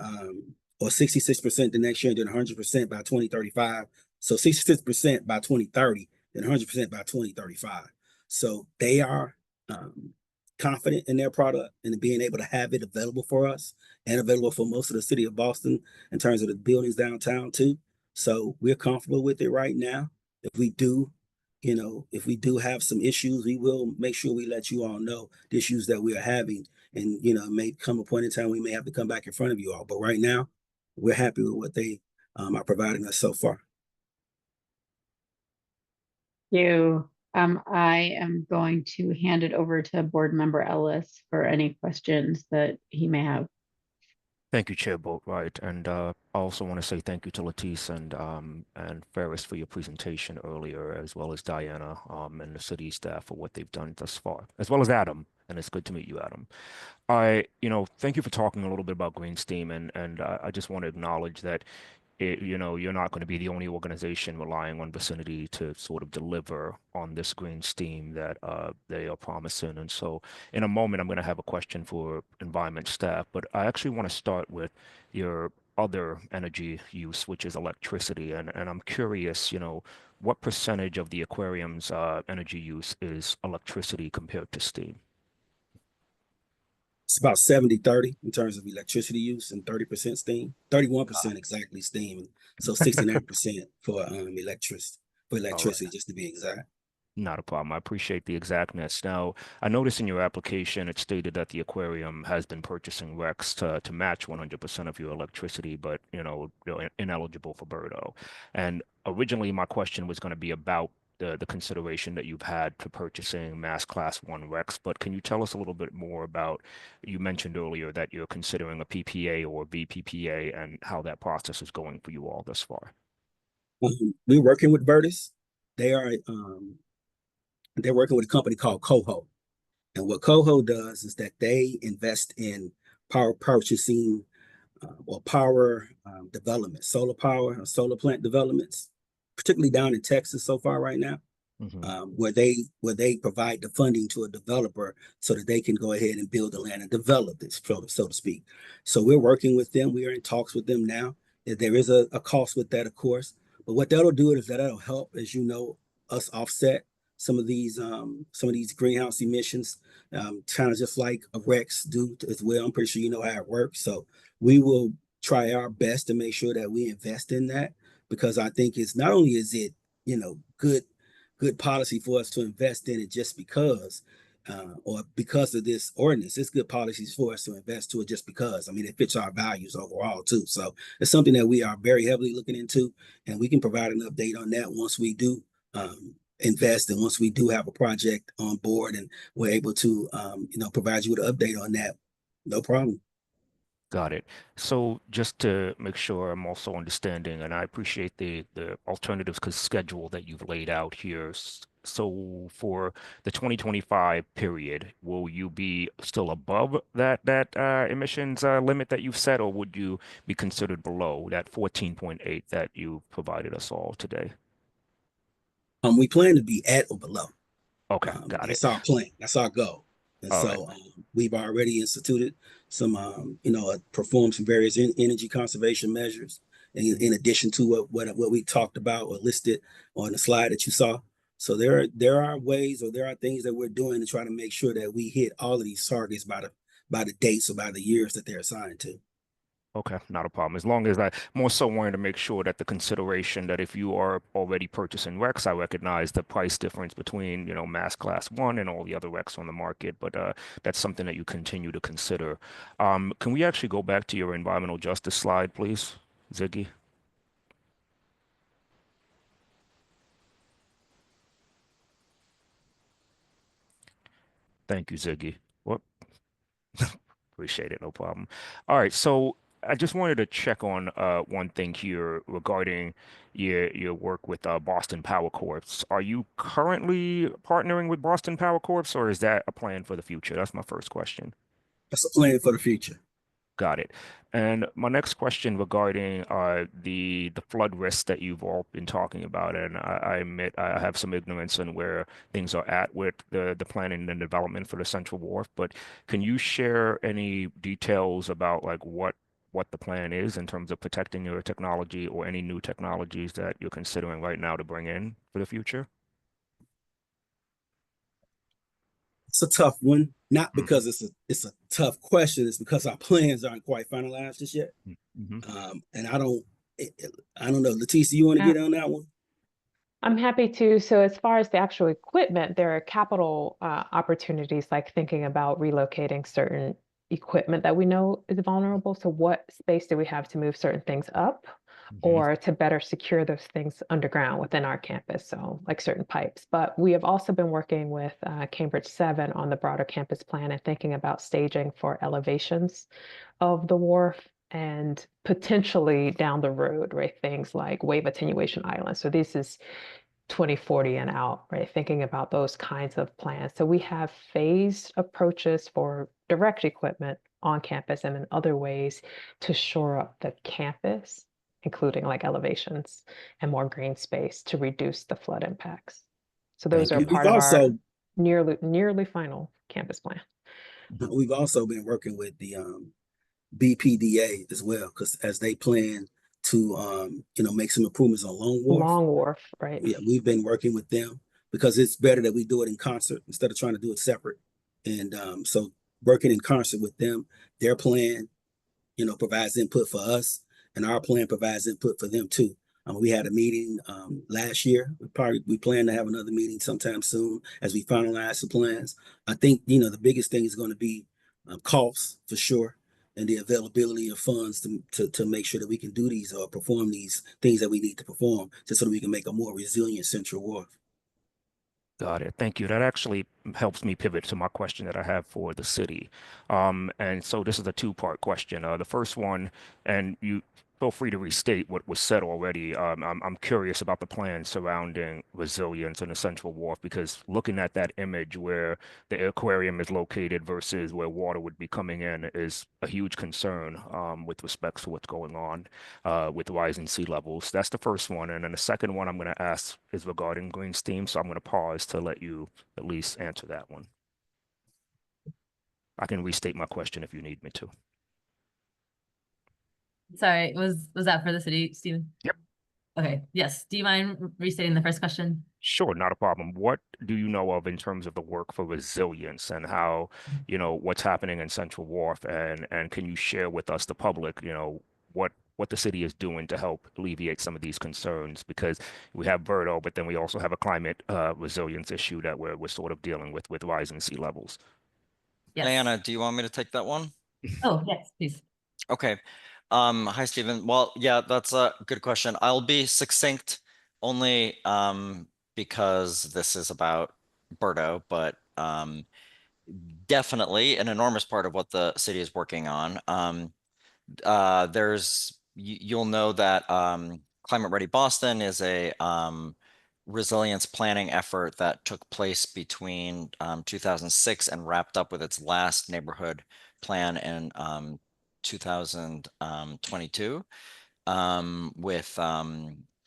or 66% the next year, and then 100% by 2035. So 66% by 2030, then 100% by 2035. So they are confident in their product and being able to have it available for us and available for most of the city of Boston in terms of the buildings downtown too. So we're comfortable with it right now. If we do have some issues, we will make sure we let you all know the issues that we are having. And, it may come a point in time we may have to come back in front of you all. But right now, we're happy with what they are providing us so far. Thank you. I am going to hand it over to Board Member Ellis for any questions that he may have. Thank you, Chair Boatwright, and I also want to say thank you to Latisse and Ferris for your presentation earlier, as well as Diana and the city staff for what they've done thus far, as well as Adam. And it's good to meet you, Adam. Thank you for talking a little bit about green steam, and I just want to acknowledge that you're not going to be the only organization relying on Vicinity to sort of deliver on this green steam that they are promising. And so in a moment, I'm going to have a question for environment staff, but I actually want to start with your other energy use, which is electricity. And I'm curious, what percentage of the aquarium's energy use is electricity compared to steam? It's about 70-30 in terms of electricity use and 30% steam, 31% exactly steam. So 69% for electricity, just to be exact. Not a problem. I appreciate the exactness. Now, I noticed in your application, it stated that the aquarium has been purchasing RECs to match 100% of your electricity, but, ineligible for BERDO. And originally, my question was going to be about the consideration that you've had to purchasing mass class 1 RECs, but can you tell us a little bit more about, you mentioned earlier that you're considering a PPA or VPPA and how that process is going for you all thus far? We're working with BERDO. They are they're working with a company called Coho. And what Coho does is that they invest in power purchasing or power development, solar power, or solar plant developments, particularly down in Texas so far right now. Where they provide the funding to a developer so that they can go ahead and build the land and develop this, so to speak. So we're working with them. We are in talks with them now. There is a cost with that, of course, but what that'll do is that'll help, as you know, us offset some of these greenhouse emissions, kind of just like a REX do as well. I'm pretty sure you know how it works. So we will try our best to make sure that we invest in that, because I think it's not only is it, good policy for us to invest in it just because, or because of this ordinance. It's good policies for us to invest to it just because. I mean, it fits our values overall too. So it's something that we are very heavily looking into, and we can provide an update on that once we do invest, and once we do have a project on board and we're able to, provide you with an update on that. No problem. Got it. So just to make sure I'm also understanding, and I appreciate the alternatives schedule that you've laid out here. So for the 2025 period, will you be still above that emissions limit that you've set, or would you be considered below that 14.8 that you provided us all today? We plan to be at or below. Okay, got it. That's our plan. That's our goal. And All so right. we've already instituted some, performed some various energy conservation measures in addition to what we talked about or listed on the slide that you saw. So there are ways, or there are things that we're doing to try to make sure that we hit all of these targets by the dates or by the years that they're assigned to. Okay, not a problem. As long as I more so wanted to make sure that the consideration that if you are already purchasing RECs, I recognize the price difference between, mass class 1 and all the other RECs on the market, but that's something that you continue to consider. Can we actually go back to your environmental justice slide, please, Ziggy? Thank you, Ziggy. What? Appreciate it, no problem. All right, so I just wanted to check on one thing here regarding your work with Boston Power Corps. Are you currently partnering with Boston Power Corps, or is that a plan for the future? That's my first question. That's a plan for the future. Got it. And my next question regarding the flood risks that you've all been talking about, and I admit I have some ignorance on where things are at with the planning and development for the Central Wharf, but can you share any details about like what the plan is in terms of protecting your technology or any new technologies that you're considering right now to bring in for the future? It's a tough one, not because it's a tough question. It's because our plans aren't quite finalized just yet. And I don't know. Leticia, you want to get on that one? I'm happy to. So as far as the actual equipment, there are capital opportunities, like thinking about relocating certain equipment that we know is vulnerable. So what space do we have to move certain things up, or to better secure those things underground within our campus? So like certain pipes. But we have also been working with Cambridge 7 on the broader campus plan and thinking about staging for elevations of the wharf, and potentially down the road, right, things like wave attenuation islands. So this is 2040 and out, right? Thinking about those kinds of plans. So we have phased approaches for direct equipment on campus and in other ways to shore up the campus, including like elevations and more green space to reduce the flood impacts. So those are part of our nearly final campus plan. We've also been working with the BPDA as well, because as they plan to make some improvements on Long Wharf, right? Yeah, we've been working with them because it's better that we do it in concert instead of trying to do it separate. And so working in concert with them, their plan, provides input for us, and our plan provides input for them too. We had a meeting last year. We plan to have another meeting sometime soon as we finalize the plans. I think the biggest thing is going to be costs for sure, and the availability of funds to make sure that we can do these or perform these things that we need to perform, just so that we can make a more resilient Central Wharf. Got it. Thank you. That actually helps me pivot to my question that I have for the city. And so this is a two-part question. The first one, and you feel free to restate what was said already. I'm curious about the plans surrounding resilience in the Central Wharf because looking at that image where the aquarium is located versus where water would be coming in is a huge concern with respect to what's going on with rising sea levels. That's the first one. And then the second one I'm going to ask is regarding green steam. So I'm going to pause to let you at least answer that one. I can restate my question if you need me to. Sorry, was that for the city, Stephen? Yep. Okay, yes. Do you mind restating the first question? Sure, not a problem. What do you know of in terms of the work for resilience and how, what's happening in Central Wharf and can you share with us, the public, what the city is doing to help alleviate some of these concerns? Because we have BERDO, but then we also have a climate resilience issue that we're sort of dealing with rising sea levels. Yes. Diana, do you want me to take that one? Oh, yes, please. Okay. Hi, Stephen. Well, yeah, that's a good question. I'll be succinct only because this is about BERDO, but definitely an enormous part of what the city is working on. You'll know that Climate Ready Boston is a resilience planning effort that took place between 2006 and wrapped up with its last neighborhood plan in 2022 with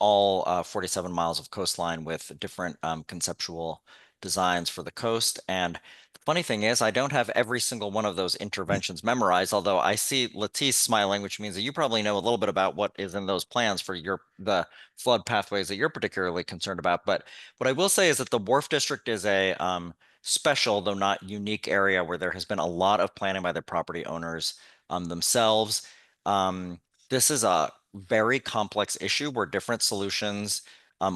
all 47 miles of coastline with different conceptual designs for the coast. And the funny thing is, I don't have every single one of those interventions memorized, although I see Latisse smiling, which means that you probably know a little bit about what is in those plans for the flood pathways that you're particularly concerned about. But what I will say is that the Wharf District is a special, though not unique area where there has been a lot of planning by the property owners themselves. This is a very complex issue where different solutions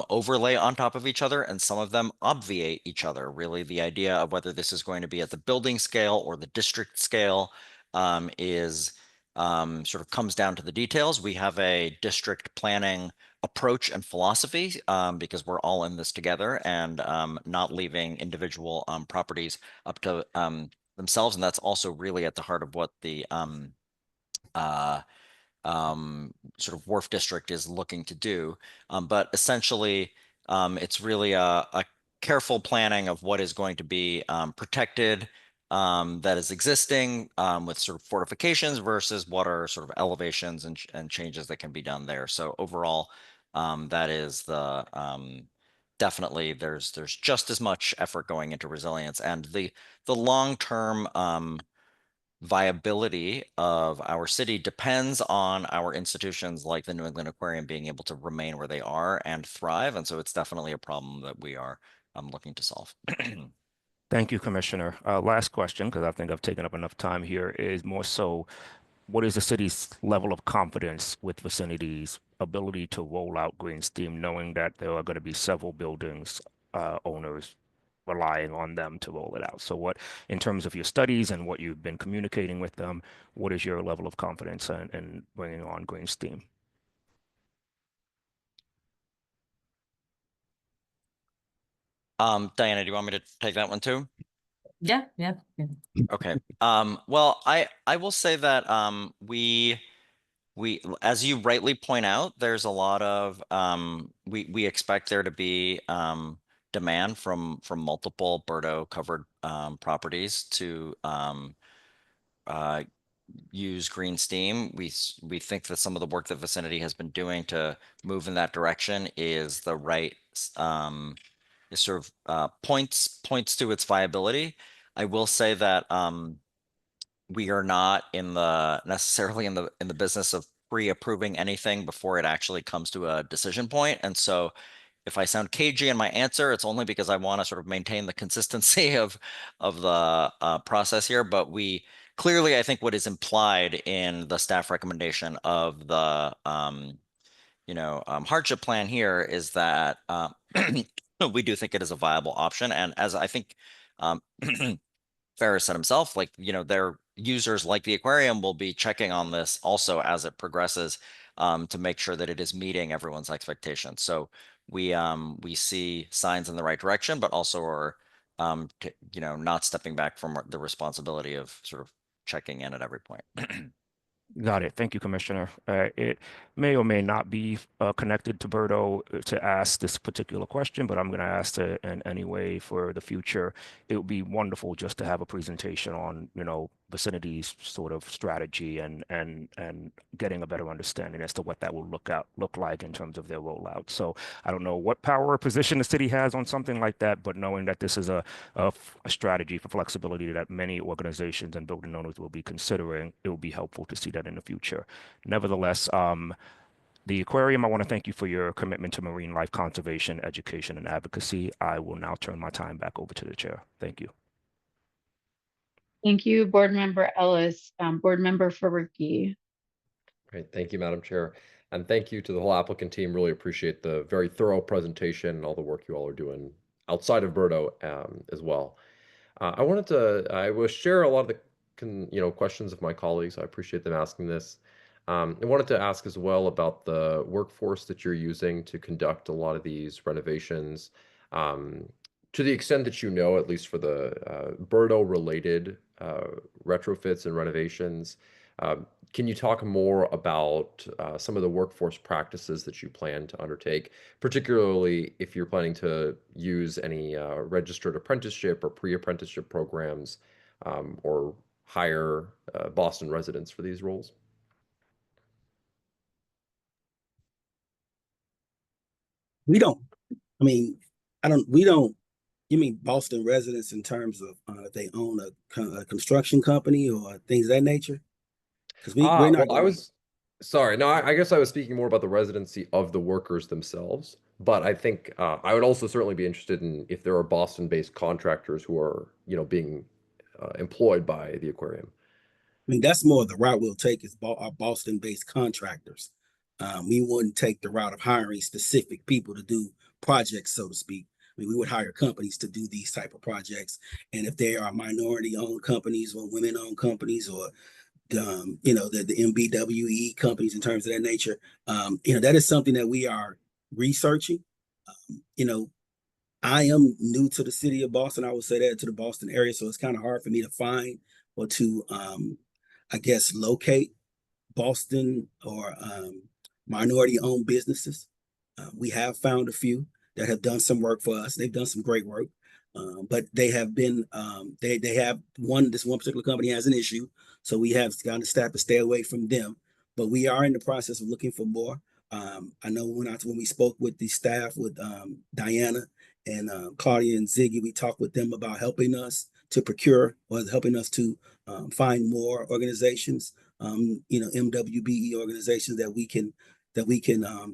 overlay on top of each other, and some of them obviate each other. Really, the idea of whether this is going to be at the building scale or the district scale is sort of comes down to the details. We have a district planning approach and philosophy because we're all in this together and not leaving individual properties up to themselves. And that's also really at the heart of what the sort of Wharf District is looking to do. But essentially, it's really a careful planning of what is going to be protected that is existing with sort of fortifications versus what are sort of elevations and changes that can be done there. So overall, that is the definitely there's just as much effort going into resilience, and the long-term viability of our city depends on our institutions like the New England Aquarium being able to remain where they are and thrive. And so it's definitely a problem that we are looking to solve. Thank you, Commissioner. Last question, because I think I've taken up enough time here, is more so, what is the city's level of confidence with Vicinity's ability to roll out green steam, knowing that there are going to be several buildings owners relying on them to roll it out? So what, in terms of your studies and what you've been communicating with them, what is your level of confidence in bringing on green steam? Diana, do you want me to take that one too? Yeah. Okay. Well, I will say that we as you rightly point out, there's a lot of we expect there to be demand from multiple BERDO covered properties to use green steam. We think that some of the work that Vicinity has been doing to move in that direction is the right is sort of points to its viability. I will say that we are not necessarily in the business of pre-approving anything before it actually comes to a decision point. And so if I sound cagey in my answer, it's only because I want to sort of maintain the consistency of the process here. But we clearly, I think what is implied in the staff recommendation of the hardship plan here is that we do think it is a viable option. And as I think Ferris said himself, like, their users like the aquarium will be checking on this also as it progresses to make sure that it is meeting everyone's expectations. So we see signs in the right direction, but also are not stepping back from the responsibility of sort of checking in at every point. Got it. Thank you, Commissioner. It may or may not be connected to BERDO to ask this particular question, but I'm going to ask it in any way for the future. It would be wonderful just to have a presentation on, vicinities sort of strategy and getting a better understanding as to what that will look like in terms of their rollout. So I don't know what power or position the city has on something like that, but knowing that this is a strategy for flexibility that many organizations and building owners will be considering, it will be helpful to see that in the future. Nevertheless, the aquarium, I want to thank you for your commitment to marine life conservation, education, and advocacy. I will now turn my time back over to the chair. Thank you. Thank you, Board Member Ellis. Board Member Faruqi. Great, thank you, Madam Chair. And thank you to the whole applicant team. Really appreciate the very thorough presentation and all the work you all are doing outside of BERDO as well. I will share a lot of the questions of my colleagues. I appreciate them asking this. I wanted to ask as well about the workforce that you're using to conduct a lot of these renovations. To the extent that at least for the BERDO-related retrofits and renovations, can you talk more about some of the workforce practices that you plan to undertake, particularly if you're planning to use any registered apprenticeship or pre-apprenticeship programs or hire Boston residents for these roles? We don't, I mean, we don't, you mean Boston residents in terms of if they own a construction company or things of that nature? Because we're not. Well, I was sorry. No, I guess I was speaking more about the residency of the workers themselves. But I think I would also certainly be interested in if there are Boston-based contractors who are, being employed by the aquarium. I mean, that's more the route we'll take is our Boston-based contractors. We wouldn't take the route of hiring specific people to do projects, so to speak. I mean, we would hire companies to do these type of projects. And if they are minority-owned companies or women-owned companies or the MBWE companies in terms of that nature, that is something that we are researching. I am new to the city of Boston. I would say that to the Boston area, so it's kind of hard for me to find or to, I guess, locate Boston or minority-owned businesses. We have found a few that have done some work for us. They've done some great work, but they have been they have this one particular company has an issue, so we have got to staff to stay away from them. But we are in the process of looking for more. I know when we spoke with the staff with Diana and Claudia and Ziggy, we talked with them about helping us to procure or helping us to find more organizations, MWBE organizations that we can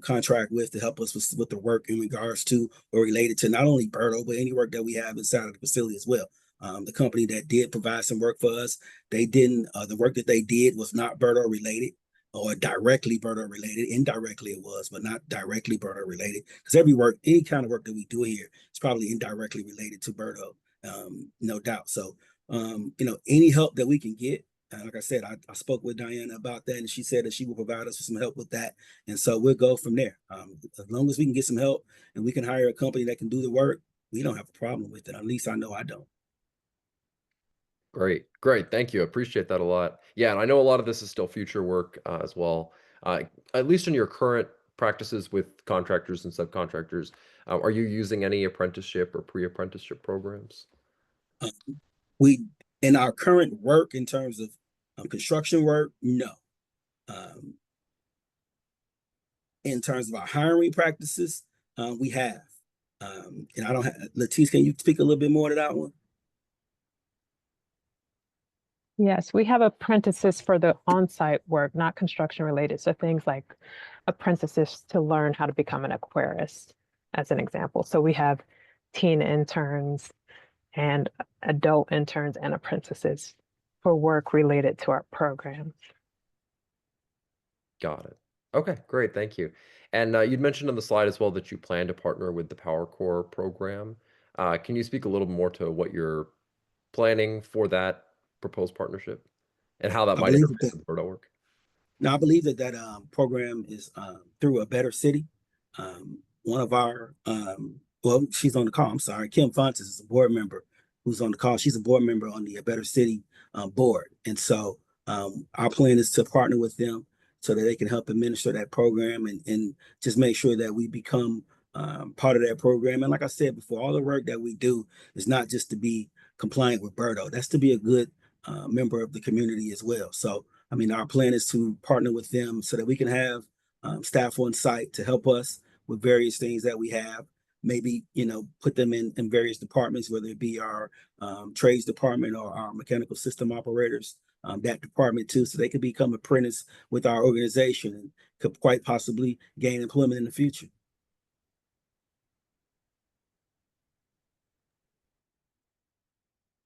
contract with to help us with the work in regards to or related to not only BERDO, but any work that we have inside of the facility as well. The company that did provide some work for us, they didn't, the work that they did was not BERDO related or directly BERDO related. Indirectly it was, but not directly BERDO related. Because any kind of work that we do here is probably indirectly related to BERDO, no doubt. So, any help that we can get, like I said, I spoke with Diana about that, and she said that she will provide us with some help with that. And so we'll go from there. As long as we can get some help and we can hire a company that can do the work, we don't have a problem with it. At least I know I don't. Great. Thank you. I appreciate that a lot. Yeah, and I know a lot of this is still future work as well. At least in your current practices with contractors and subcontractors, are you using any apprenticeship or pre-apprenticeship programs? We, in our current work in terms of construction work, no. In terms of our hiring practices, we have. And I don't have, Latice, can you speak a little bit more to that one? Yes, we have apprentices for the on-site work, not construction related. So things like apprentices to learn how to become an aquarist, as an example. So we have teen interns and adult interns and apprentices for work related to our program. Got it. Okay, great. Thank you. And you'd mentioned on the slide as well that you plan to partner with the Power Corps program. Can you speak a little more to what you're planning for that proposed partnership and how that might interface with BERDO work? Now, I believe that program is through A Better City. One of our, well, she's on the call, I'm sorry, Kim Fontes is a board member who's on the call. She's a board member on the A Better City board. And so Our plan is to partner with them so that they can help administer that program and just make sure that we become part of that program. And like I said before, all the work that we do is not just to be compliant with BERDO. That's to be a good member of the community as well. So, I mean, our plan is to partner with them so that we can have staff on site to help us with various things that we have. Maybe, put them in various departments, whether it be our trades department or our mechanical system operators, that department too, so they could become apprentice with our organization and could quite possibly gain employment in the future.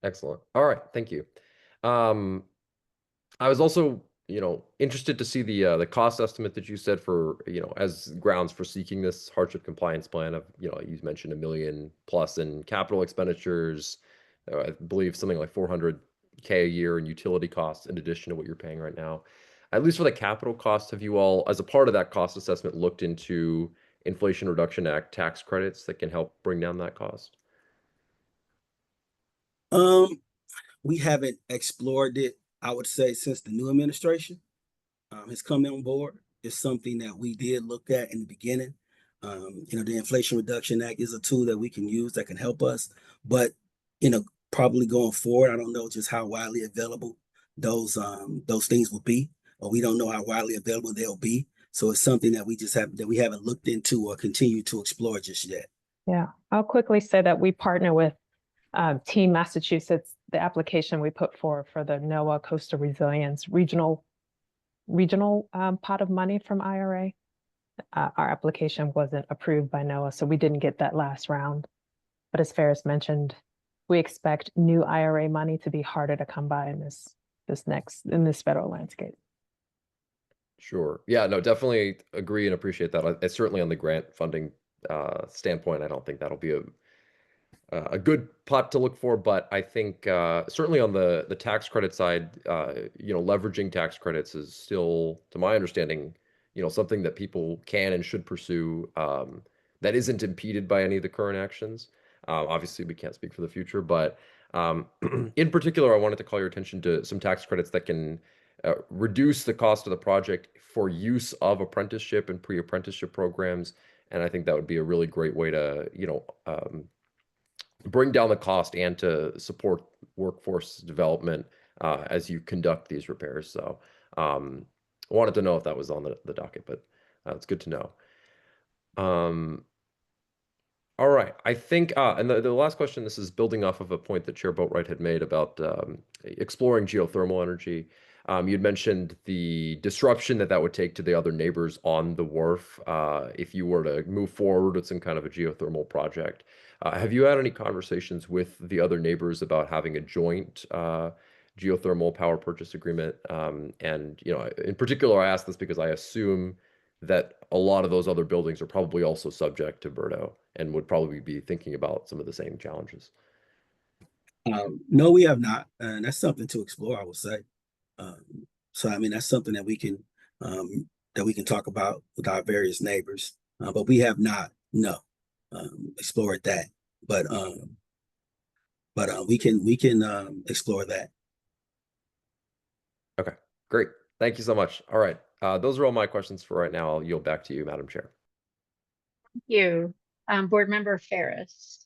Excellent. All right, thank you. I was also, interested to see the cost estimate that you said for, as grounds for seeking this hardship compliance plan of, you mentioned $1 million plus in capital expenditures, I believe something like $400K a year in utility costs in addition to what you're paying right now. At least for the capital costs, have you all, as a part of that cost assessment, looked into Inflation Reduction Act tax credits that can help bring down that cost? We haven't explored it, I would say, since the new administration has come on board. It's something that we did look at in the beginning. The Inflation Reduction Act is a tool that we can use that can help us, but probably going forward, I don't know just how widely available those things will be, or we don't know how widely available they'll be. So it's something that we haven't looked into or continue to explore just yet. Yeah, I'll quickly say that we partner with Team Massachusetts, the application we put forward for the NOAA Coastal Resilience regional pot of money from IRA. Our application wasn't approved by NOAA, so we didn't get that last round. But as Ferris mentioned, we expect new IRA money to be harder to come by in this federal landscape. Sure. Yeah, no, definitely agree and appreciate that. Certainly on the grant funding standpoint, I don't think that'll be a good pot to look for, but I think certainly on the tax credit side, leveraging tax credits is still, to my understanding, something that people can and should pursue that isn't impeded by any of the current actions. Obviously, we can't speak for the future, but in particular, I wanted to call your attention to some tax credits that can reduce the cost of the project for use of apprenticeship and pre-apprenticeship programs. And I think that would be a really great way to, bring down the cost and to support workforce development as you conduct these repairs. So I wanted to know if that was on the docket, but it's good to know. All right, I think, and the last question, this is building off of a point that Chair Boatwright had made about exploring geothermal energy. You'd mentioned the disruption that would take to the other neighbors on the wharf if you were to move forward with some kind of a geothermal project. Have you had any conversations with the other neighbors about having a joint geothermal power purchase agreement? And, in particular, I ask this because I assume that a lot of those other buildings are probably also subject to BERDO and would probably be thinking about some of the same challenges. No, we have not, and that's something to explore, I would say. So, I mean, that's something that we can talk about with our various neighbors, but we have not, explored that. But we can explore that. Okay, great. Thank you so much. All right. Those are all my questions for right now. I'll yield back to you, Madam Chair. Thank you. Board Member Ferris.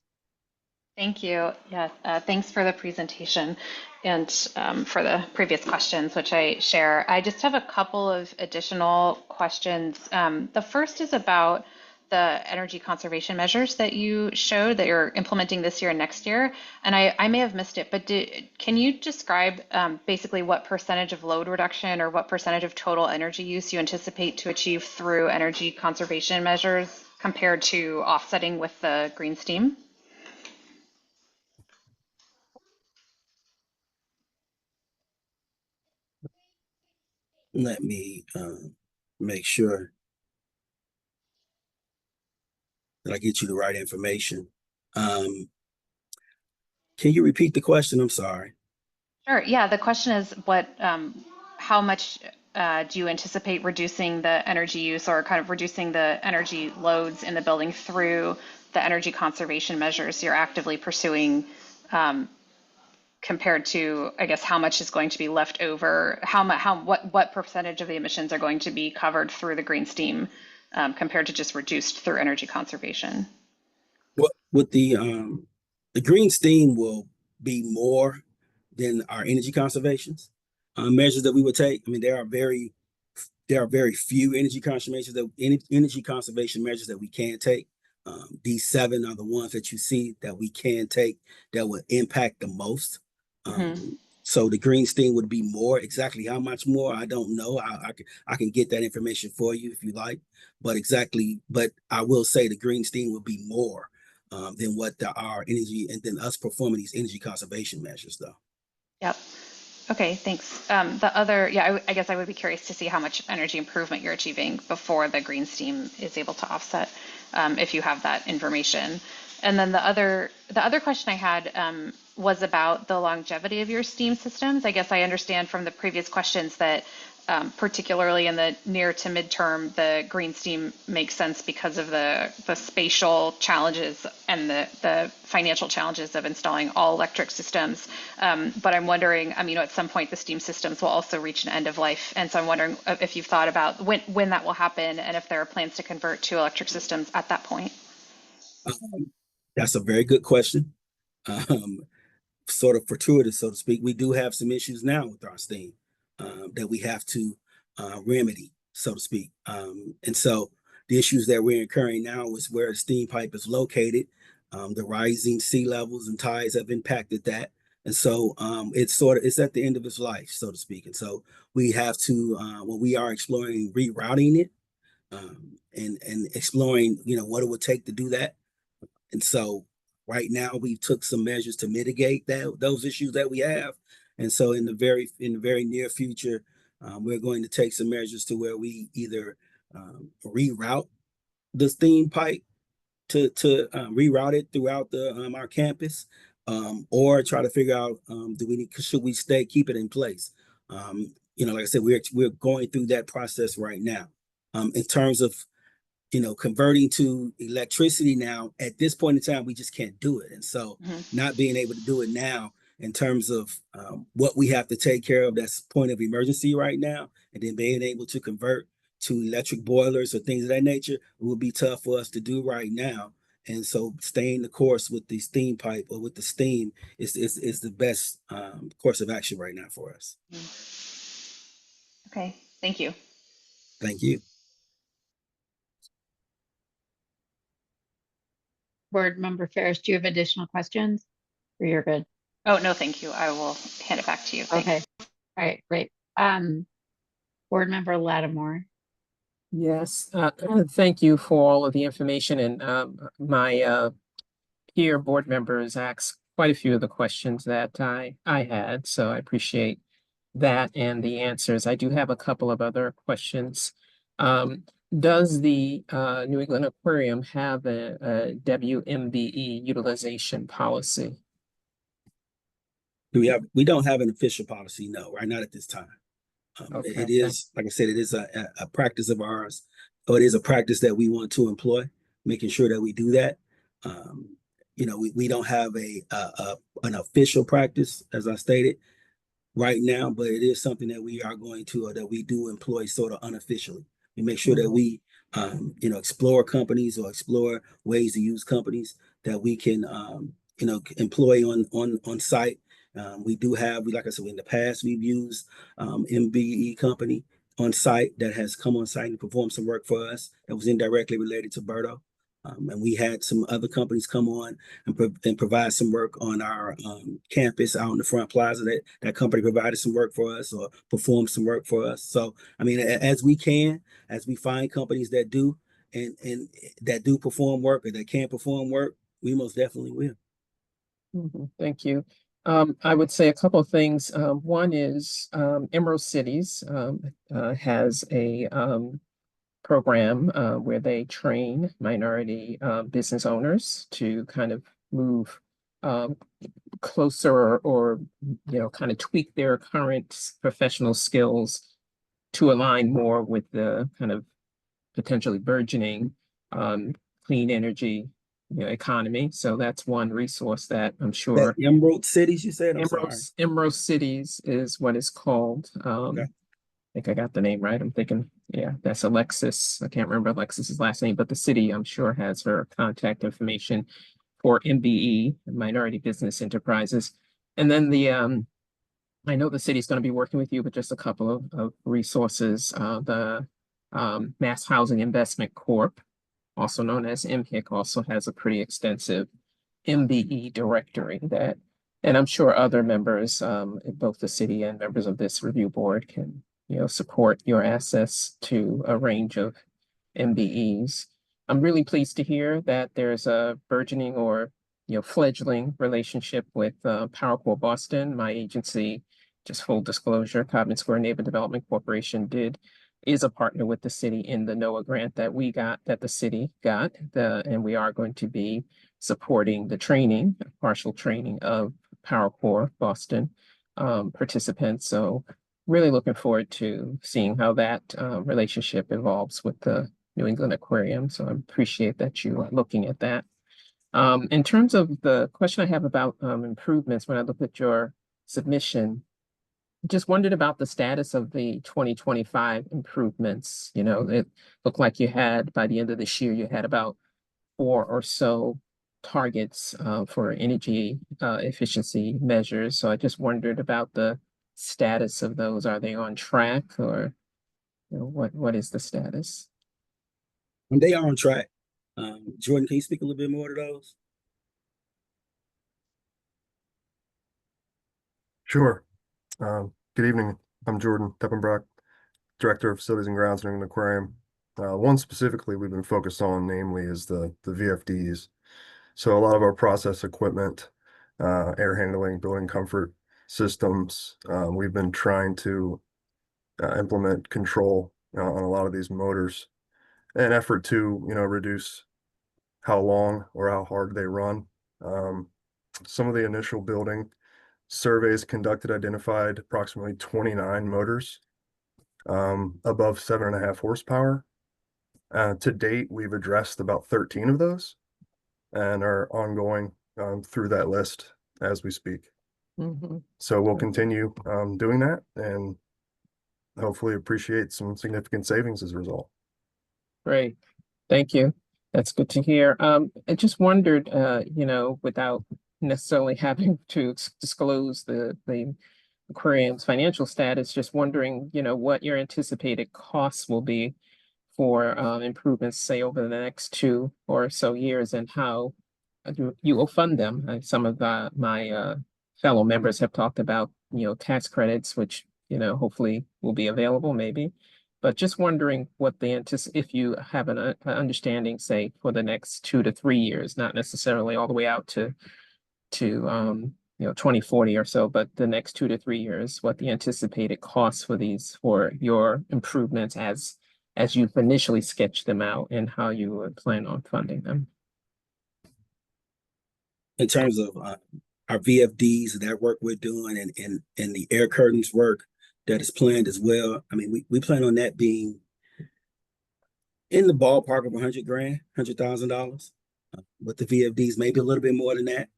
Thank you. Yeah, thanks for the presentation and for the previous questions, which I share. I just have a couple of additional questions. The first is about the energy conservation measures that you showed that you're implementing this year and next year. And I may have missed it, but can you describe basically what percentage of load reduction or what percentage of total energy use you anticipate to achieve through energy conservation measures compared to offsetting with the green steam? Let me make sure that I get you the right information. Can you repeat the question? I'm sorry. Sure. Yeah. The question is how much do you anticipate reducing the energy use or kind of reducing the energy loads in the building through the energy conservation measures you're actively pursuing compared to, I guess, how much is going to be left over, what percentage of the emissions are going to be covered through the green steam compared to just reduced through energy conservation? Well, with the green steam will be more than our energy conservations measures that we would take. I mean, there are very few energy conservation measures that we can take. These 7 are the ones that you see that we can take that would impact the most. So the green steam would be more. Exactly how much more, I don't know. I can get that information for you if you like, but I will say the green steam will be more than what our energy and then us performing these energy conservation measures, though. Yep. Okay, thanks. I guess I would be curious to see how much energy improvement you're achieving before the green steam is able to offset, if you have that information. And then the other question I had was about the longevity of your steam systems. I guess I understand from the previous questions that particularly in the near to midterm, the green steam makes sense because of the spatial challenges and the financial challenges of installing all electric systems. But I'm wondering, at some point the steam systems will also reach an end of life. And so I'm wondering if you've thought about when that will happen and if there are plans to convert to electric systems at that point. That's a very good question. Sort of fortuitous, so to speak. We do have some issues now with our steam that we have to remedy, so to speak. And so the issues that we're incurring now is where the steam pipe is located. The rising sea levels and tides have impacted that. And so it's at the end of its life, so to speak. And so we have to, we are exploring rerouting it and exploring, what it would take to do that. And so right now we took some measures to mitigate those issues that we have. And so in the very near future, we're going to take some measures to where we either reroute the steam pipe to reroute it throughout our campus, or try to figure out should we keep it in place. Like I said, we're going through that process right now. In terms of converting to electricity now, at this point in time, we just can't do it. And so not being able to do it now in terms of what we have to take care of, that's point of emergency right now, and then being able to convert to electric boilers or things of that nature, it would be tough for us to do right now. And so staying the course with the steam pipe or with the steam is the best course of action right now for us. Okay, thank you. Thank you. Board Member Ferris, do you have additional questions? Or you're good? Oh, no, thank you. I will hand it back to you. Thanks. Okay. All right, great. Board Member Lattimore. Yes, thank you for all of the information, and my peer board members asked quite a few of the questions that I had, so I appreciate that and the answers. I do have a couple of other questions. Does the New England Aquarium have a WMBE utilization policy? We don't have an official policy, no, right? Not at this time. Okay. It is, like I said, it is a practice of ours, or it is a practice that we want to employ, making sure that we do that. We don't have an official practice, as I stated right now, but it is something that we are going to, or that we do employ sort of unofficially. We make sure that we, explore companies or explore ways to use companies that we can, employ on site. We do have, like I said, in the past, we've used MBE company on site that has come on site and performed some work for us that was indirectly related to BERDO. And we had some other companies come on and provide some work on our campus out in the front plaza. That company provided some work for us or performed some work for us. So, as we find companies that do and that do perform work or that can perform work, we most definitely will. Thank you. I would say a couple of things. One is Emerald Cities has a program where they train minority business owners to kind of move closer or kind of tweak their current professional skills to align more with the kind of potentially burgeoning clean energy economy. So that's one resource that I'm That sure. Emerald Cities, you said? I'm sorry. Emerald Cities is what it's called. Okay. I think I got the name right. I'm thinking, yeah, that's Alexis. I can't remember Alexis's last name, but the city, I'm sure, has her contact information for MBE, Minority Business Enterprises. And then I know the city's going to be working with you, but just a couple of resources. The Mass Housing Investment Corp, also known as MHIC, also has a pretty extensive MBE directory that, and I'm sure other members, both the city and members of this review board can, support your access to a range of MBEs. I'm really pleased to hear that there's a burgeoning or, fledgling relationship with PowerCore Boston. My agency, just full disclosure, Cobden Square Neighborhood Development Corporation is a partner with the city in the NOAA grant that the city got, and we are going to be supporting the partial training of PowerCore Boston participants. So really looking forward to seeing how that relationship evolves with the New England Aquarium. So I appreciate that you are looking at that. In terms of the question I have about improvements, when I look at your submission, just wondered about the status of the 2025 improvements. It looked like you had, by the end of this year, you had about 4 or so targets for energy efficiency measures. So I just wondered about the status of those. Are they on track, or what is the status? And they are on track. Jordan, can you speak a little bit more to those? Sure. Good evening. I'm Jordan Teppenbrock, Director of Facilities and Grounds in an aquarium. One specifically we've been focused on, namely, is the VFDs. So a lot of our process equipment, air handling, building comfort systems, we've been trying to implement control on a lot of these motors in an effort to, reduce how long or how hard they run. Some of the initial building surveys conducted identified approximately 29 motors above 7.5 horsepower. To date, we've addressed about 13 of those and are ongoing through that list as we speak. So we'll continue doing that and hopefully appreciate some significant savings as a result. Great. Thank you. That's good to hear. I just wondered, without necessarily having to disclose the aquarium's financial status, just wondering, what your anticipated costs will be for improvements, say, over the next 2 or so years, and how you will fund them. Some of my fellow members have talked about, tax credits, which, hopefully will be available maybe. But just wondering what if you have an understanding, say, for the next 2 to 3 years, not necessarily all the way out to 2040 or so, but the next 2 to 3 years, what the anticipated costs for your improvements as you've initially sketched them out, and how you would plan on funding them. In terms of our VFDs, that work we're doing, and the air curtains work that is planned as well. I mean, we plan on that being in the ballpark of $100,000 with the VFDs, maybe a little bit more than that.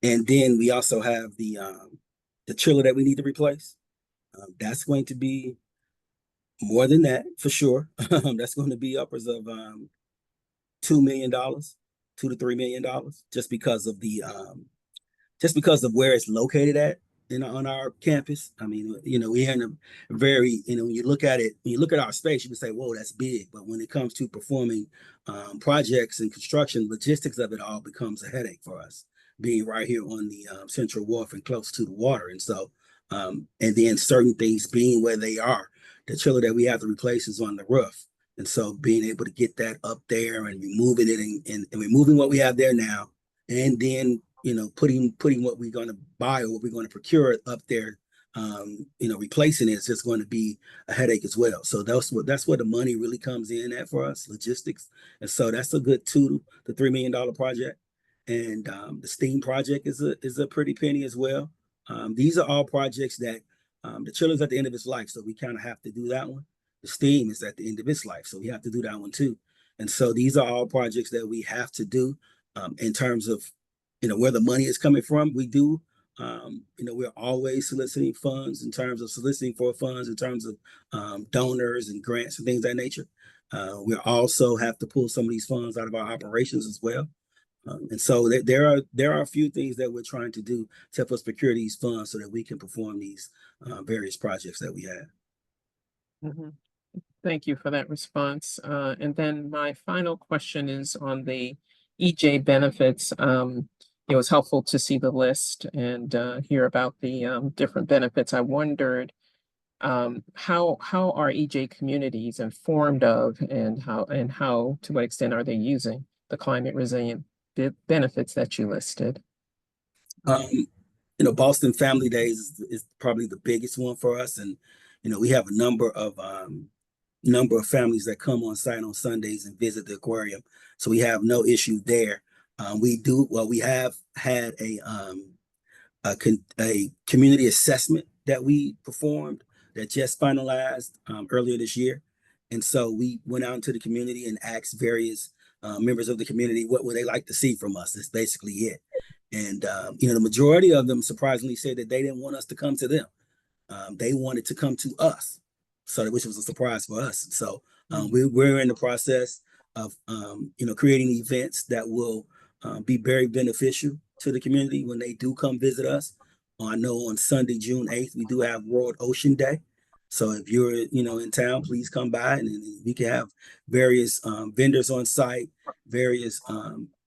And then we also have the chiller that we need to replace. That's going to be more than that for sure. That's going to be upwards of $2 million, $2 to $3 million, just because of where it's located at on our campus. I mean, we're in a very, when you look at our space, you can say, whoa, that's big. But when it comes to performing projects and construction, logistics of it all becomes a headache for us, being right here on the Central Wharf and close to the water. And so, and then certain things being where they are, the chiller that we have to replace is on the roof. And so being able to get that up there and removing it and removing what we have there now, and then, putting what we're going to buy or what we're going to procure up there, replacing it is just going to be a headache as well. So that's where the money really comes in at for us, logistics. And so that's a good $2 to $3 million project. And the steam project is a pretty penny as well. These are all projects that the chiller's at the end of its life, so we kind of have to do that one. The steam is at the end of its life, so we have to do that one too. And so these are all projects that we have to do in terms of, where the money is coming from. We do, we're always soliciting funds in terms of donors and grants and things of that nature. We also have to pull some of these funds out of our operations as well. And so there are a few things that we're trying to do to help us procure these funds so that we can perform these various projects that we have. Mhm. Thank you for that response. And then my final question is on the EJ benefits. It was helpful to see the list and hear about the different benefits. I wondered how are EJ communities informed of and how to what extent are they using the climate resilient benefits that you listed? Boston Family Days is probably the biggest one for us, and we have a number of families that come on site on Sundays and visit the aquarium, so we have no issue there. We have had a community assessment that we performed that just finalized earlier this year, and so we went out into the community and asked various members of the community what would they like to see from us. That's basically it. And the majority of them surprisingly said that they didn't want us to come to them. They wanted to come to us, which was a surprise for us. So we're in the process of creating events that will be very beneficial to the community when they do come visit us. I know on Sunday, June 8th, we do have World Ocean Day. So if you're in town, please come by, and we can have various vendors on site, various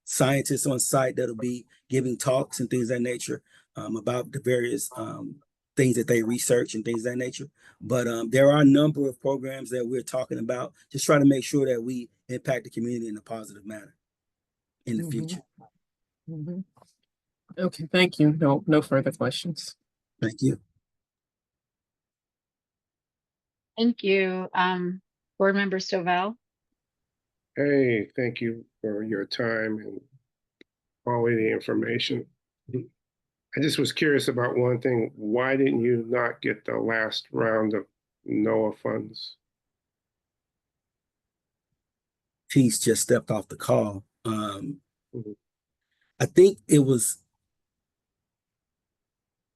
scientists on site that'll be giving talks and things of that nature about the various things that they research and things of that nature. But there are a number of programs that we're talking about, just trying to make sure that we impact the community in a positive manner in the future. Okay, thank you. No further questions. Thank you. Thank you. Board Member Stovall. Hey, thank you for your time and all of the information. I just was curious about one thing. Why didn't you not get the last round of NOAA funds? He's just stepped off the call. I think it was,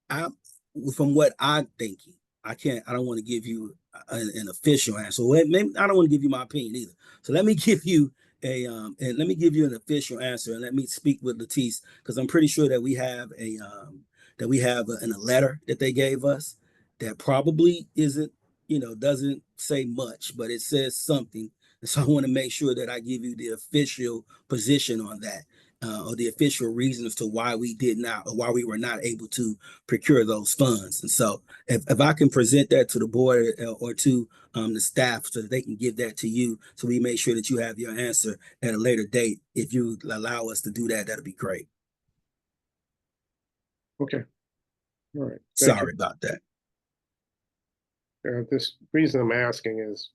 from what I'm thinking, I don't want to give you an official answer. Maybe I don't want to give you my opinion either. So let me give you an official answer, and let me speak with Latisse, because I'm pretty sure that we have a letter that they gave us that probably isn't, doesn't say much, but it says something. And so I want to make sure that I give you the official position on that, or the official reasons to why we were not able to procure those funds. And so if I can present that to the board or to the staff so that they can give that to you, so we make sure that you have your answer at a later date. If you allow us to do that, that'd be great. Okay. All right. Sorry about that. This reason I'm asking is,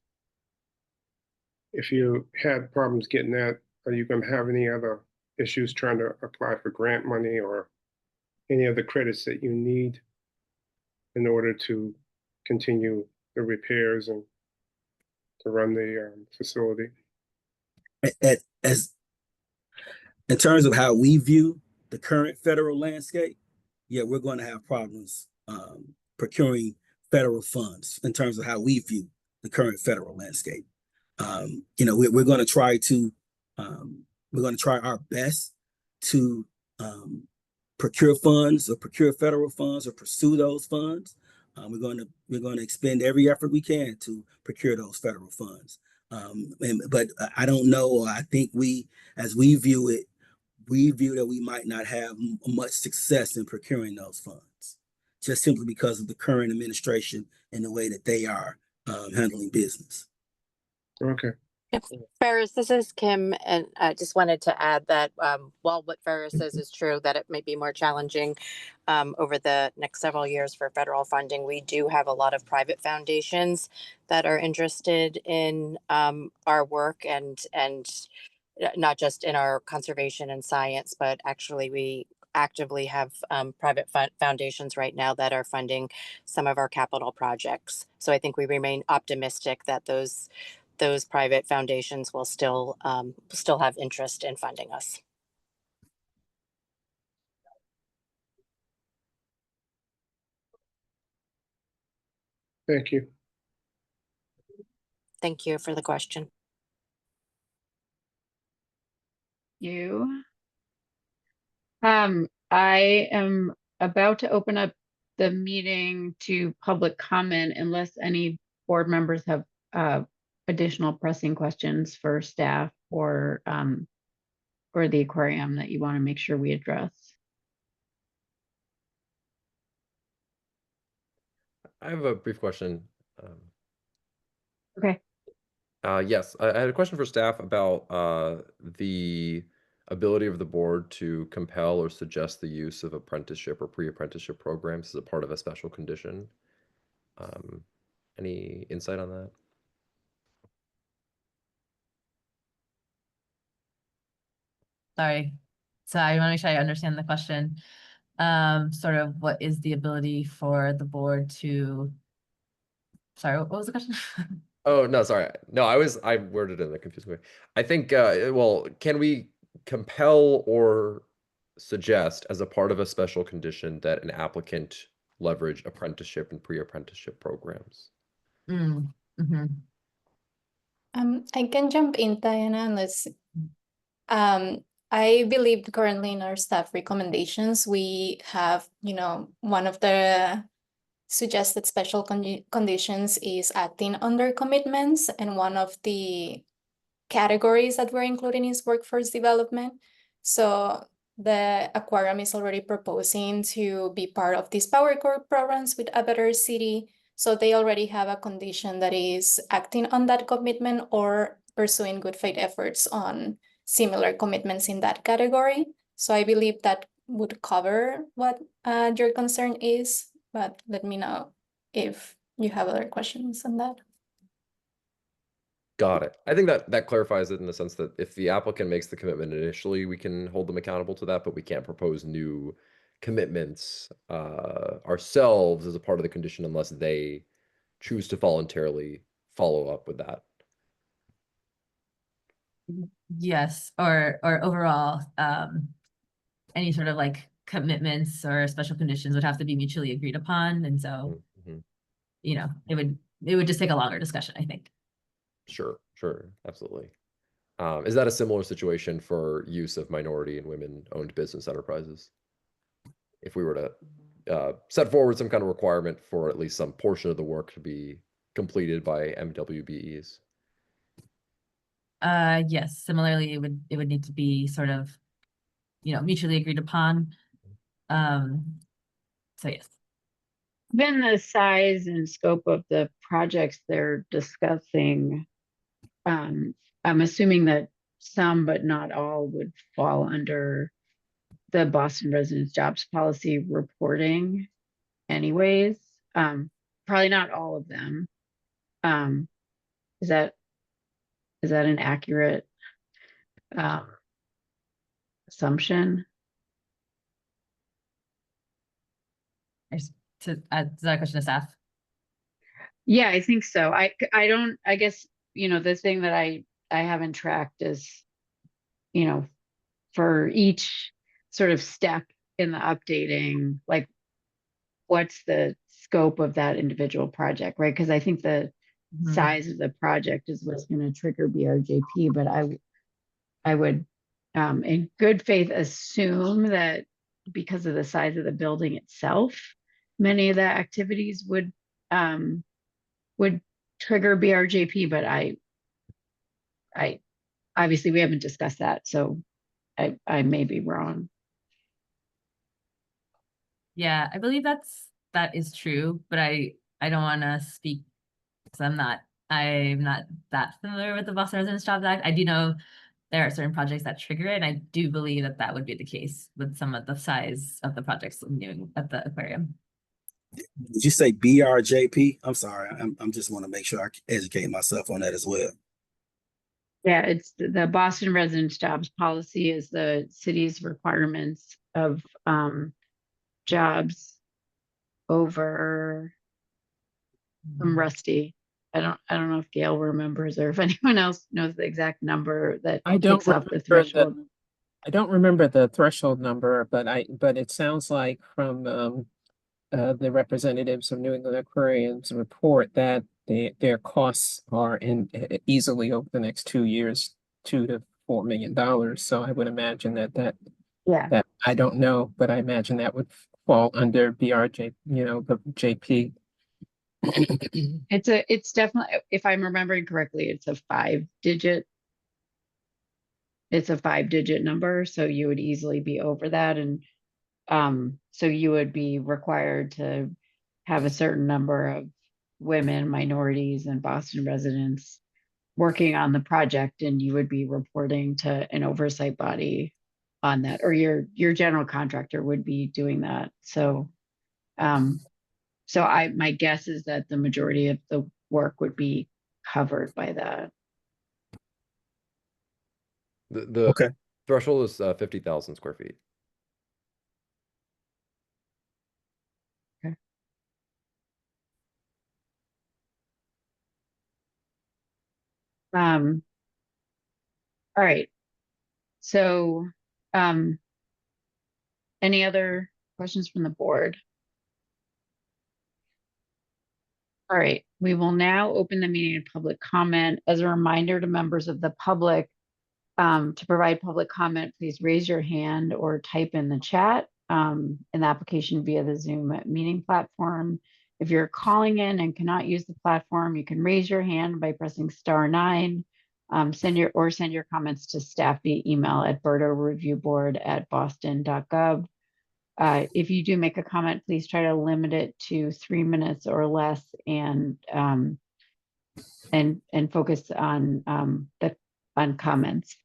if you had problems getting that, are you going to have any other issues trying to apply for grant money or any other credits that you need in order to continue the repairs and to run the facility? As in terms of how we view the current federal landscape, yeah, we're going to have problems procuring federal funds in terms of how we view the current federal landscape. We're going to try our best to procure funds or procure federal funds or pursue those funds. We're going to expend every effort we can to procure those federal funds. But I don't know, or I think as we view it, we view that we might not have much success in procuring those funds, just simply because of the current administration and the way that they are handling business. Okay. Ferris, this is Kim, and I just wanted to add that while what Ferris says is true, that it may be more challenging over the next several years for federal funding, we do have a lot of private foundations that are interested in our work and not just in our conservation and science, but actually we actively have private foundations right now that are funding some of our capital projects. So I think we remain optimistic that those those private foundations will still have interest in funding us. Thank you. Thank you for the question. You. I am about to open up the meeting to public comment unless any board members have additional pressing questions for staff or the aquarium that you want to make sure we address. I have a brief question. Okay. Yes, I had a question for staff about the ability of the board to compel or suggest the use of apprenticeship or pre-apprenticeship programs as a part of a special condition. Any insight on that? Sorry. So I want to make sure I understand the question. Sort of what is the ability for the board to, sorry, what was the question? Oh, no, sorry. No, I worded it in a confusing way. I think, well, can we compel or suggest as a part of a special condition that an applicant leverage apprenticeship and pre-apprenticeship programs? I can jump in, Diana, unless I believe currently in our staff recommendations, we have, one of the suggested special conditions is acting under commitments, and one of the categories that we're including is workforce development. So the aquarium is already proposing to be part of these Power Corp programs with A Better City. So they already have a condition that is acting on that commitment or pursuing good faith efforts on similar commitments in that category. So I believe that would cover what your concern is, but let me know if you have other questions on that. Got it. I think that clarifies it in the sense that if the applicant makes the commitment initially, we can hold them accountable to that, but we can't propose new commitments ourselves as a part of the condition unless they choose to voluntarily follow up with that. Yes, or overall, any sort of like commitments or special conditions would have to be mutually agreed upon, and so it would just take a longer discussion, I think. Sure, absolutely. Is that a similar situation for use of minority and women-owned business enterprises? If we were to set forward some kind of requirement for at least some portion of the work to be completed by MWBEs? Yes, similarly, it would need to be sort of, mutually agreed upon. So yes. Given the size and scope of the projects they're discussing, I'm assuming that some, but not all, would fall under the Boston Residents Jobs Policy reporting anyways. Probably not all of them. Is that an accurate assumption? Is that a question to staff? Yeah, I think so. I guess, the thing that I haven't tracked is, for each sort of step in the updating, like what's the scope of that individual project, right? Because I think the size of the project is what's going to trigger BRJP, but I would, in good faith, assume that because of the size of the building itself, many of the activities would trigger BRJP, but I obviously we haven't discussed that, so I may be wrong. Yeah, I believe that is true, but I don't want to speak because I'm not that familiar with the Boston Residents Jobs Act. I do know there are certain projects that trigger it, and I do believe that would be the case with some of the size of the projects at the aquarium. Did you say BRJP? I'm sorry. I'm just want to make sure I educate myself on that as well. Yeah, it's the Boston Residents Jobs Policy is the city's requirements of jobs over. I'm rusty. I don't know if Gail remembers or if anyone else knows the exact number that I don't takes off the remember threshold. I don't remember the threshold number, but it sounds like from the representatives of New England Aquarium's report that their costs are easily over the next 2 years, $2 to $4 million. So I would imagine that Yeah. I don't know, but I imagine that would fall under BRJ, the JP. It's definitely, if I'm remembering correctly, it's a 5-digit. It's a 5-digit number, so you would easily be over that. And so you would be required to have a certain number of women, minorities, and Boston residents working on the project, and you would be reporting to an oversight body on that, or your general contractor would be doing that. So my guess is that the majority of the work would be covered by that. The Okay. threshold is 50,000 square feet. All right. So, any other questions from the board? All right, we will now open the meeting to public comment. As a reminder to members of the public, to provide public comment, please raise your hand or type in the chat in the application via the Zoom meeting platform. If you're calling in and cannot use the platform, you can raise your hand by pressing *9. Send your comments to staff via email at berdoreviewboard@boston.gov. If you do make a comment, please try to limit it to 3 minutes or less, and focus on comments.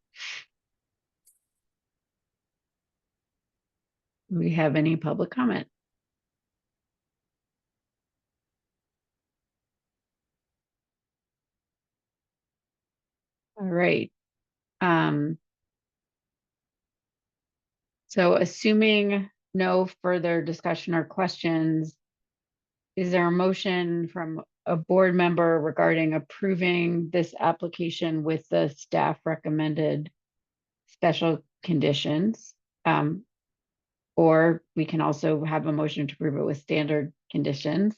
Do we have any public comment? All right. So assuming no further discussion or questions, is there a motion from a board member regarding approving this application with the staff recommended special conditions? Or we can also have a motion to approve it with standard conditions.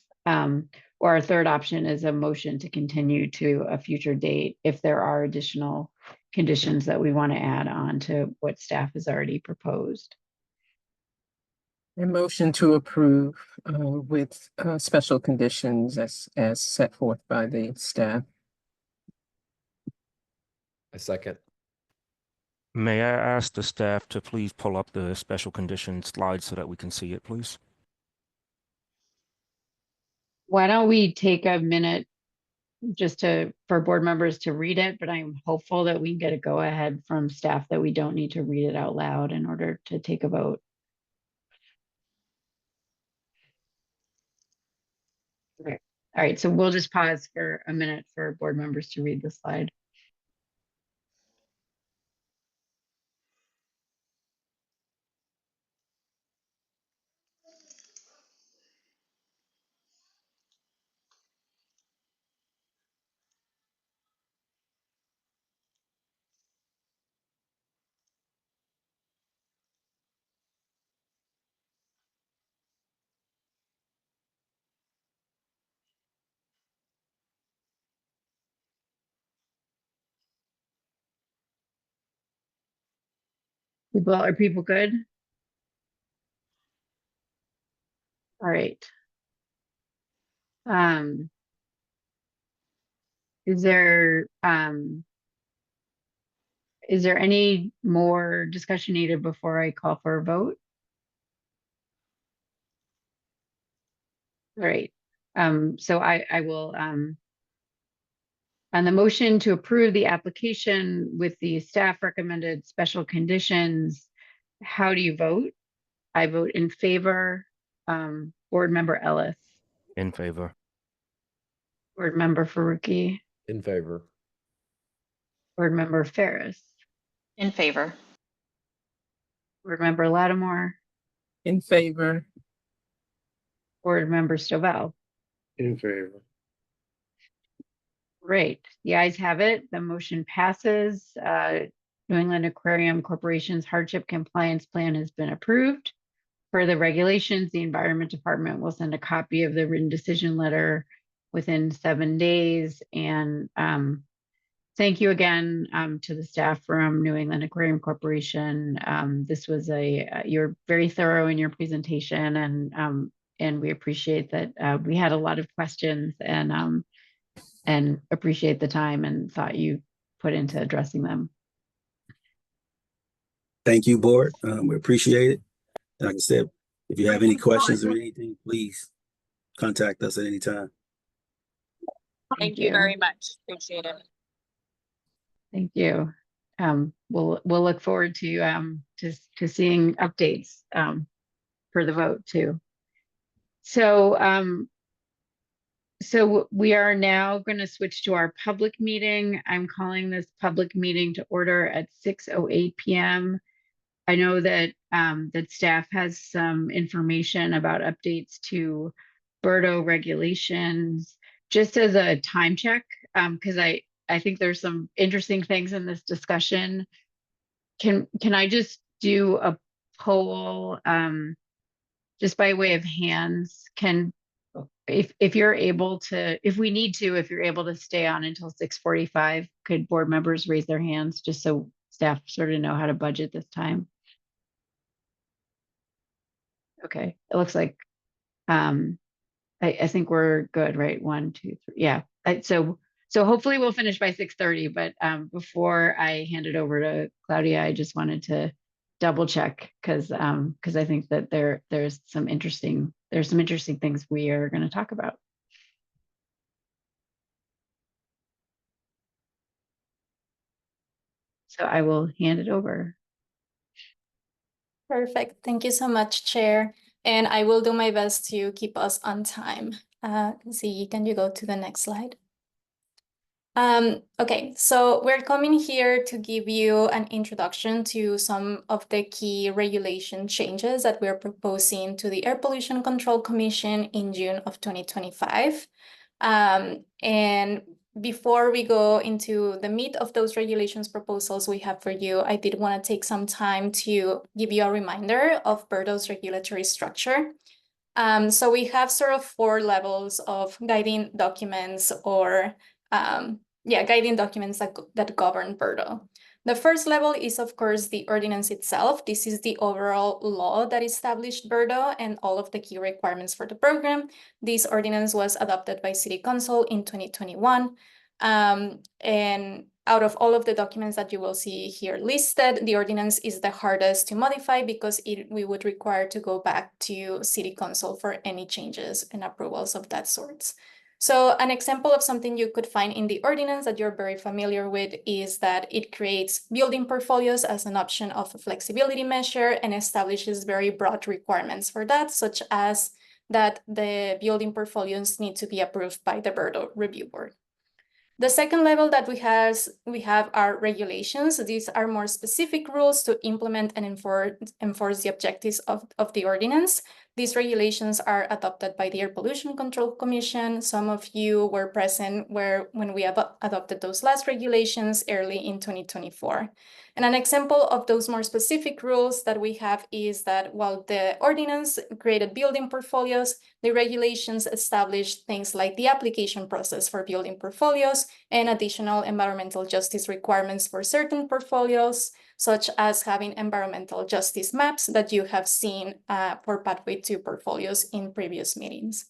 Or a third option is a motion to continue to a future date if there are additional conditions that we want to add on to what staff has already proposed. A motion to approve with special conditions as set forth by the staff. A second. May I ask the staff to please pull up the special condition slide so that we can see it, please? Why don't we take a minute just for board members to read it, but I'm hopeful that we can get a go ahead from staff that we don't need to read it out loud in order to take a vote. Okay. All right, so we'll just pause for a minute for board members to read the slide. Are people good? All right. Is there any more discussion needed before I call for a vote? All right. So I will on the motion to approve the application with the staff recommended special conditions, how do you vote? I vote in favor. Board member Ellis. In favor. Board member Faruqi. In favor. Board member Ferris. In favor. Board member Lattimore. In favor. Board member Stovall. In favor. Great. The ayes have it. The motion passes. New England Aquarium Corporation's hardship compliance plan has been approved. Per the regulations, the Environment Department will send a copy of the written decision letter within 7 days. And thank you again to the staff from New England Aquarium Corporation. This was you're very thorough in your presentation, and we appreciate that we had a lot of questions and appreciate the time and thought you put into addressing them. Thank you, board. We appreciate it. Like I said, if you have any questions or anything, please contact us at any time. Thank you very much. Appreciate it. Thank you. We'll look forward to seeing updates for the vote too. So we are now going to switch to our public meeting. I'm calling this public meeting to order at 6:08 p.m. I know that that staff has some information about updates to BERDO regulations. Just as a time check, because I think there's some interesting things in this discussion. Can I just do a poll, just by way of hands? If you're able to, if we need to, if you're able to stay on until 6:45, could board members raise their hands just so staff sort of know how to budget this time? Okay, it looks like I think we're good, right? 1, 2, 3. Yeah. So hopefully we'll finish by 6:30. But before I hand it over to Claudia, I just wanted to double check because I think that there's some interesting things we are going to talk about. So I will hand it over. Perfect. Thank you so much, Chair. And I will do my best to keep us on time. Z, can you go to the next slide? Okay, so we're coming here to give you an introduction to some of the key regulation changes that we're proposing to the Air Pollution Control Commission in June of 2025. And before we go into the meat of those regulations proposals we have for you, I did want to take some time to give you a reminder of BERDO's regulatory structure. So we have sort of 4 levels of guiding documents or guiding documents that govern BERDO. The first level is, of course, the ordinance itself. This is the overall law that established BERDO and all of the key requirements for the program. This ordinance was adopted by City Council in 2021. And out of all of the documents that you will see here listed, the ordinance is the hardest to modify because we would require to go back to City Council for any changes and approvals of that sort. So an example of something you could find in the ordinance that you're very familiar with is that it creates building portfolios as an option of a flexibility measure and establishes very broad requirements for that, such as that the building portfolios need to be approved by the BERDO Review Board. The second level that we have are regulations. These are more specific rules to implement and enforce the objectives of the ordinance. These regulations are adopted by the Air Pollution Control Commission. Some of you were present when we adopted those last regulations early in 2024. And an example of those more specific rules that we have is that while the ordinance created building portfolios, the regulations established things like the application process for building portfolios and additional environmental justice requirements for certain portfolios, such as having environmental justice maps that you have seen for Pathway 2 portfolios in previous meetings.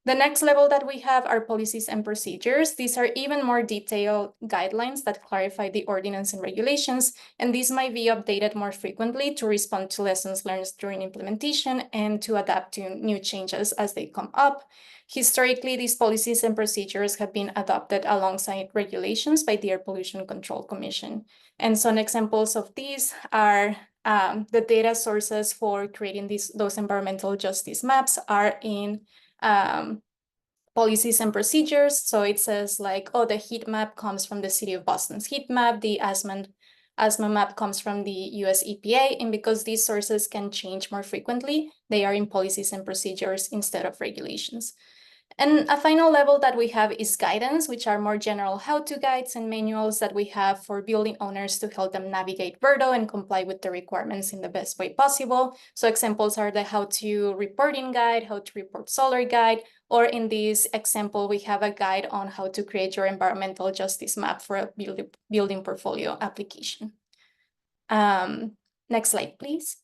The next level that we have are policies and procedures. These are even more detailed guidelines that clarify the ordinance and regulations, and these might be updated more frequently to respond to lessons learned during implementation and to adapt to new changes as they come up. Historically, these policies and procedures have been adopted alongside regulations by the Air Pollution Control Commission. And some examples of these are the data sources for creating those environmental justice maps are in policies and procedures. So it says like, oh, the heat map comes from the City of Boston's heat map, the asthma map comes from the US EPA, and because these sources can change more frequently, they are in policies and procedures instead of regulations. And a final level that we have is guidance, which are more general how-to guides and manuals that we have for building owners to help them navigate BERDO and comply with the requirements in the best way possible. So examples are the how-to reporting guide, how to report solar guide, or in this example, we have a guide on how to create your environmental justice map for a building portfolio application. Next slide, please.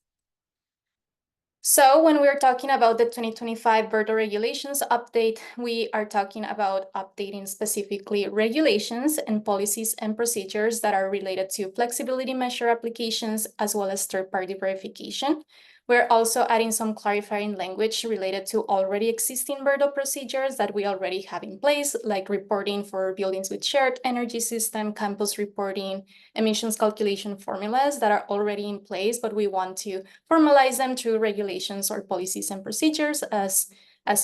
So when we're talking about the 2025 BERDO regulations update, we are talking about updating specifically regulations and policies and procedures that are related to flexibility measure applications as well as third-party verification. We're also adding some clarifying language related to already existing BERDO procedures that we already have in place, like reporting for buildings with shared energy system, campus reporting, emissions calculation formulas that are already in place, but we want to formalize them through regulations or policies and procedures as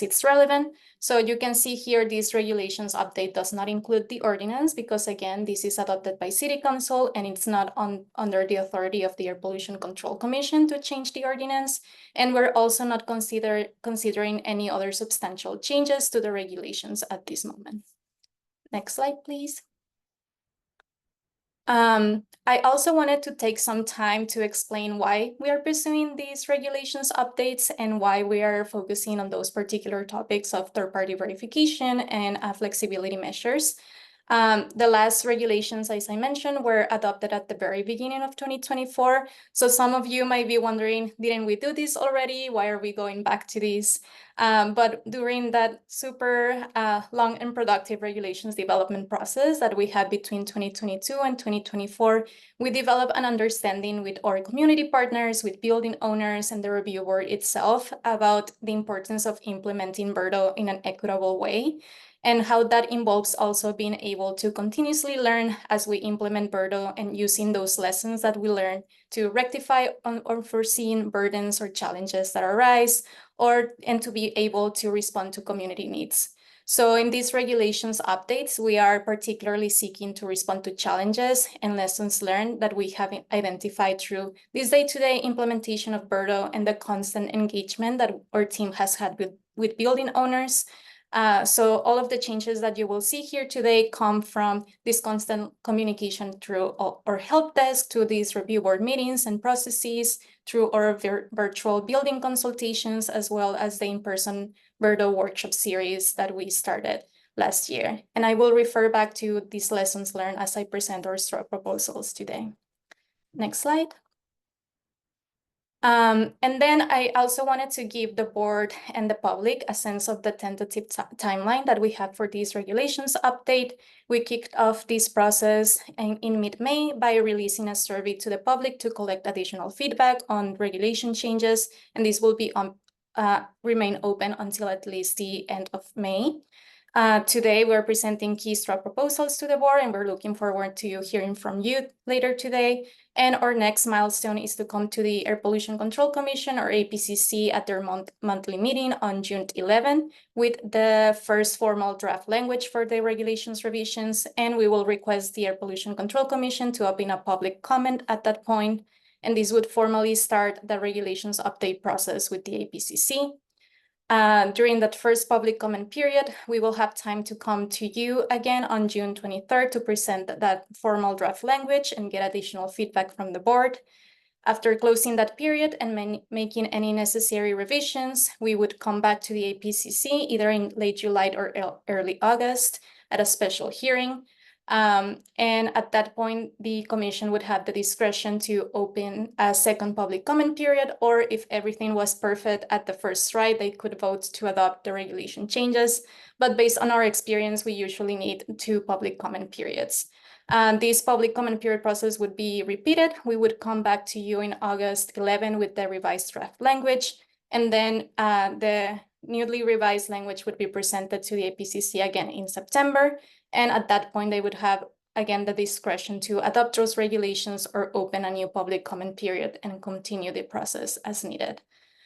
it's relevant. So you can see here, this regulations update does not include the ordinance because, again, this is adopted by City Council and it's not under the authority of the Air Pollution Control Commission to change the ordinance. And we're also not considering any other substantial changes to the regulations at this moment. Next slide, please. I also wanted to take some time to explain why we are pursuing these regulations updates and why we are focusing on those particular topics of third-party verification and flexibility measures. The last regulations, as I mentioned, were adopted at the very beginning of 2024. So some of you might be wondering, didn't we do this already? Why are we going back to this? But during that super long and productive regulations development process that we had between 2022 and 2024, we developed an understanding with our community partners, with building owners, and the review board itself about the importance of implementing BERDO in an equitable way, and how that involves also being able to continuously learn as we implement BERDO and using those lessons that we learn to rectify unforeseen burdens or challenges that arise, and to be able to respond to community needs. So in these regulations updates, we are particularly seeking to respond to challenges and lessons learned that we have identified through this day-to-day implementation of BERDO and the constant engagement that our team has had with building owners. So all of the changes that you will see here today come from this constant communication through our help desk, to these review board meetings and processes, through our virtual building consultations, as well as the in-person BERDO workshop series that we started last year. And I will refer back to these lessons learned as I present our straw proposals today. Next slide. And then I also wanted to give the board and the public a sense of the tentative timeline that we have for these regulations update. We kicked off this process in mid-May by releasing a survey to the public to collect additional feedback on regulation changes, and this will be remain open until at least the end of May. Today, we're presenting key straw proposals to the board, and we're looking forward to hearing from you later today. And our next milestone is to come to the Air Pollution Control Commission, or APCC, at their monthly meeting on June 11 with the first formal draft language for the regulations revisions. And we will request the Air Pollution Control Commission to open a public comment at that point. And this would formally start the regulations update process with the APCC. During that first public comment period, we will have time to come to you again on June 23rd to present that formal draft language and get additional feedback from the board. After closing that period and making any necessary revisions, we would come back to the APCC either in late July or early August at a special hearing. And at that point, the commission would have the discretion to open a second public comment period, or if everything was perfect at the first try, they could vote to adopt the regulation changes. But based on our experience, we usually need 2 public comment periods. This public comment period process would be repeated. We would come back to you in August 11 with the revised draft language, and then the newly revised language would be presented to the APCC again in September. And at that point, they would have, again, the discretion to adopt those regulations or open a new public comment period and continue the process as needed.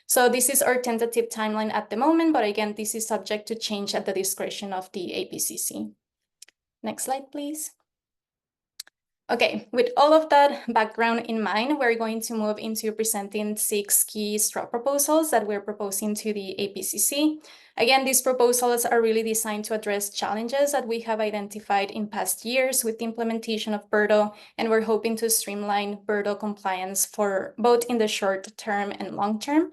So this is our tentative timeline at the moment, but again, this is subject to change at the discretion of the APCC. Next slide, please. Okay, with all of that background in mind, we're going to move into presenting 6 key straw proposals that we're proposing to the APCC. Again, these proposals are really designed to address challenges that we have identified in past years with the implementation of BERDO, and we're hoping to streamline BERDO compliance for both in the short term and long term.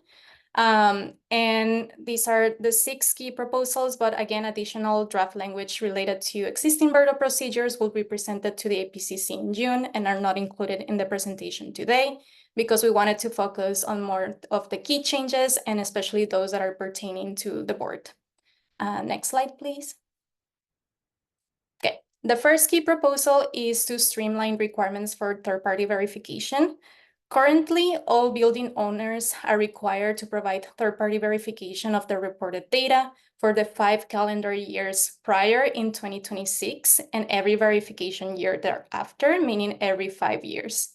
And these are the 6 key proposals, but again, additional draft language related to existing BERDO procedures will be presented to the APCC in June and are not included in the presentation today because we wanted to focus on more of the key changes and especially those that are pertaining to the board. Next slide, please. Okay, the first key proposal is to streamline requirements for third-party verification. Currently, all building owners are required to provide third-party verification of their reported data for the 5 calendar years prior in 2026 and every verification year thereafter, meaning every 5 years.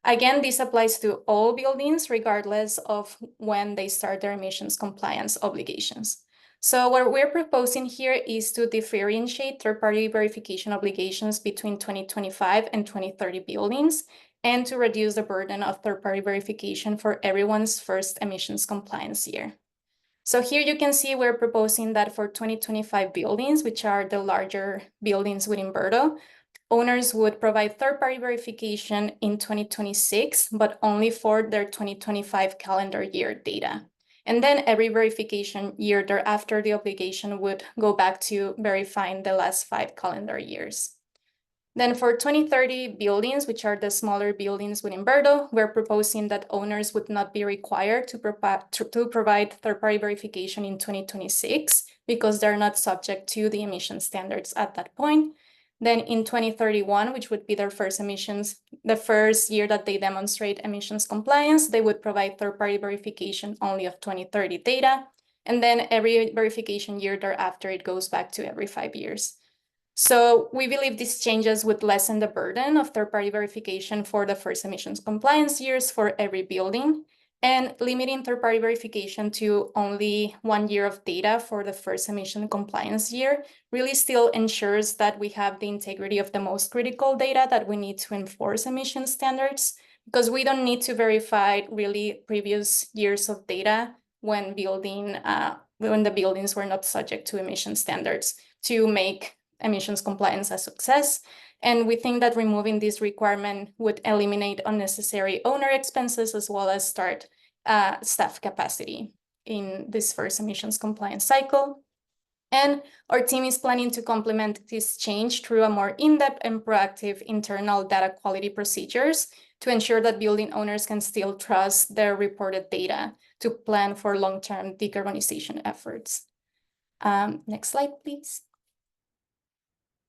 Again, this applies to all buildings regardless of when they start their emissions compliance obligations. So what we're proposing here is to differentiate third-party verification obligations between 2025 and 2030 buildings and to reduce the burden of third-party verification for everyone's first emissions compliance year. So here you can see we're proposing that for 2025 buildings, which are the larger buildings within BERDO, owners would provide third-party verification in 2026, but only for their 2025 calendar year data. And then every verification year thereafter, the obligation would go back to verifying the last 5 calendar years. Then for 2030 buildings, which are the smaller buildings within BERDO, we're proposing that owners would not be required to provide third-party verification in 2026 because they're not subject to the emission standards at that point. Then in 2031, which would be their first emissions, the first year that they demonstrate emissions compliance, they would provide third-party verification only of 2030 data. And then every verification year thereafter, it goes back to every 5 years. So we believe these changes would lessen the burden of third-party verification for the first emissions compliance years for every building, and limiting third-party verification to only 1 year of data for the first emission compliance year really still ensures that we have the integrity of the most critical data that we need to enforce emission standards, because we don't need to verify really previous years of data when the buildings were not subject to emission standards to make emissions compliance a success. And we think that removing this requirement would eliminate unnecessary owner expenses as well as start staff capacity in this first emissions compliance cycle. And our team is planning to complement this change through a more in-depth and proactive internal data quality procedures to ensure that building owners can still trust their reported data to plan for long-term decarbonization efforts. Next slide, please.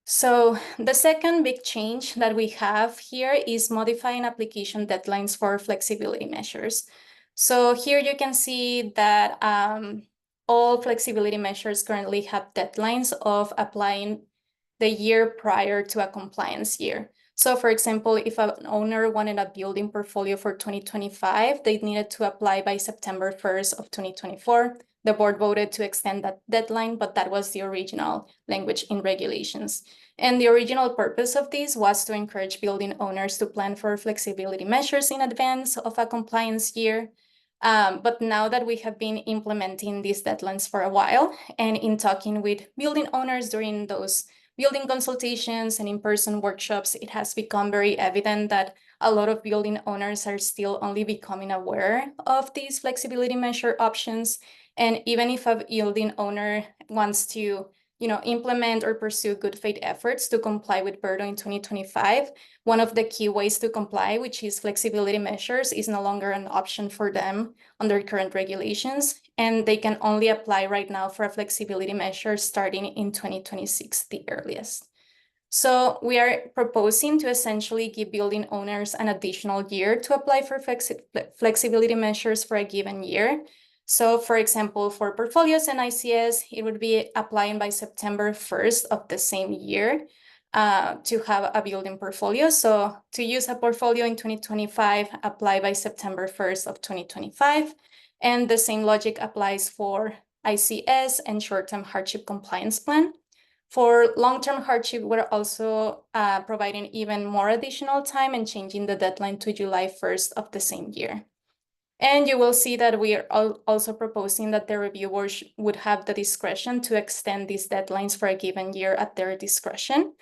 So the second big change that we have here is modifying application deadlines for flexibility measures. So here you can see that all flexibility measures currently have deadlines of applying the year prior to a compliance year. So for example, if an owner wanted a building portfolio for 2025, they needed to apply by September 1st of 2024. The board voted to extend that deadline, but that was the original language in regulations. And the original purpose of this was to encourage building owners to plan for flexibility measures in advance of a compliance year. But now that we have been implementing these deadlines for a while, and in talking with building owners during those building consultations and in-person workshops, it has become very evident that a lot of building owners are still only becoming aware of these flexibility measure options. And even if a building owner wants to implement or pursue good faith efforts to comply with BERDO in 2025, one of the key ways to comply, which is flexibility measures, is no longer an option for them under current regulations, and they can only apply right now for a flexibility measure starting in 2026, the earliest. So we are proposing to essentially give building owners an additional year to apply for flexibility measures for a given year. So for example, for portfolios and ICS, it would be applying by September 1st of the same year to have a building portfolio. So to use a portfolio in 2025, apply by September 1st of 2025. And the same logic applies for ICS and short-term hardship compliance plan. For long-term hardship, we're also providing even more additional time and changing the deadline to July 1st of the same year. And you will see that we are also proposing that the reviewer would have the discretion to extend these deadlines for a given year at their discretion.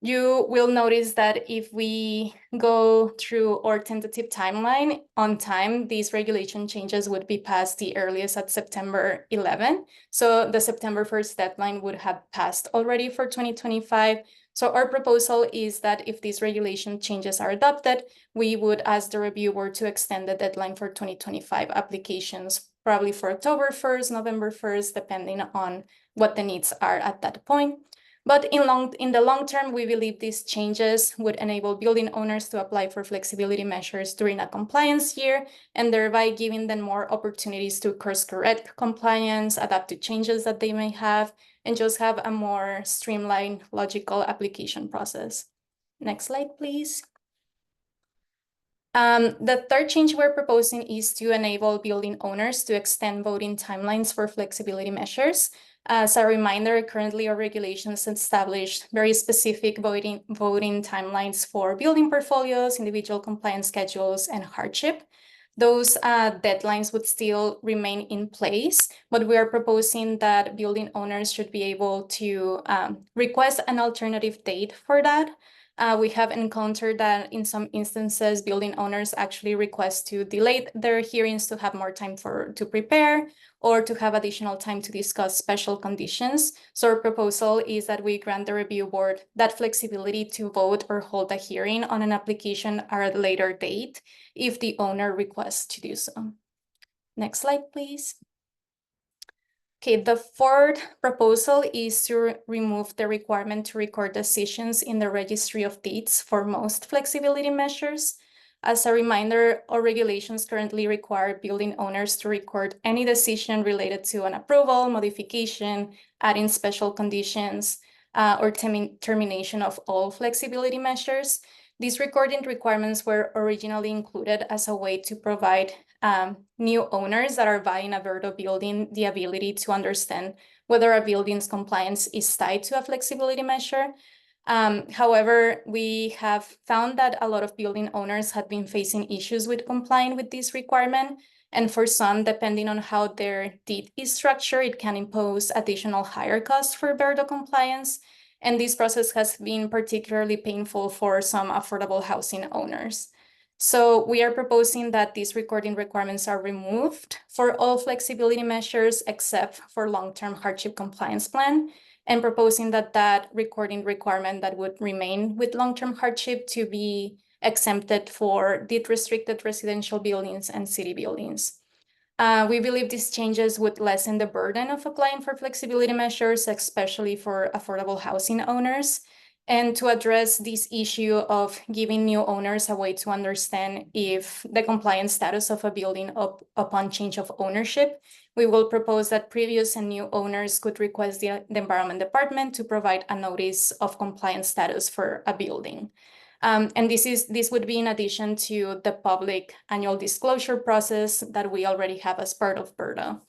You will notice that if we go through our tentative timeline on time, these regulation changes would be passed the earliest at September 11. So the September 1st deadline would have passed already for 2025. So our proposal is that if these regulation changes are adopted, we would ask the reviewer to extend the deadline for 2025 applications, probably for October 1st, November 1st, depending on what the needs are at that point. But in the long term, we believe these changes would enable building owners to apply for flexibility measures during a compliance year, and thereby giving them more opportunities to course correct compliance, adapt to changes that they may have, and just have a more streamlined, logical application process. Next slide, please. The third change we're proposing is to enable building owners to extend voting timelines for flexibility measures. As a reminder, currently our regulations establish very specific voting timelines for building portfolios, individual compliance schedules, and hardship. Those deadlines would still remain in place, but we are proposing that building owners should be able to request an alternative date for that. We have encountered that in some instances, building owners actually request to delay their hearings to have more time to prepare or to have additional time to discuss special conditions. So our proposal is that we grant the review board that flexibility to vote or hold a hearing on an application at a later date if the owner requests to do so. Next slide, please. Okay, the fourth proposal is to remove the requirement to record decisions in the registry of deeds for most flexibility measures. As a reminder, our regulations currently require building owners to record any decision related to an approval, modification, adding special conditions, or termination of all flexibility measures. These recording requirements were originally included as a way to provide new owners that are buying a BERDO building the ability to understand whether a building's compliance is tied to a flexibility measure. However, we have found that a lot of building owners had been facing issues with complying with this requirement. And for some, depending on how their deed is structured, it can impose additional higher costs for BERDO compliance. And this process has been particularly painful for some affordable housing owners. So we are proposing that these recording requirements are removed for all flexibility measures except for long-term hardship compliance plan, and proposing that that recording requirement that would remain with long-term hardship to be exempted for deed-restricted residential buildings and city buildings. We believe these changes would lessen the burden of applying for flexibility measures, especially for affordable housing owners. And to address this issue of giving new owners a way to understand if the compliance status of a building upon change of ownership, we will propose that previous and new owners could request the Environment Department to provide a notice of compliance status for a building. And this would be in addition to the public annual disclosure process that we already have as part of BERDO.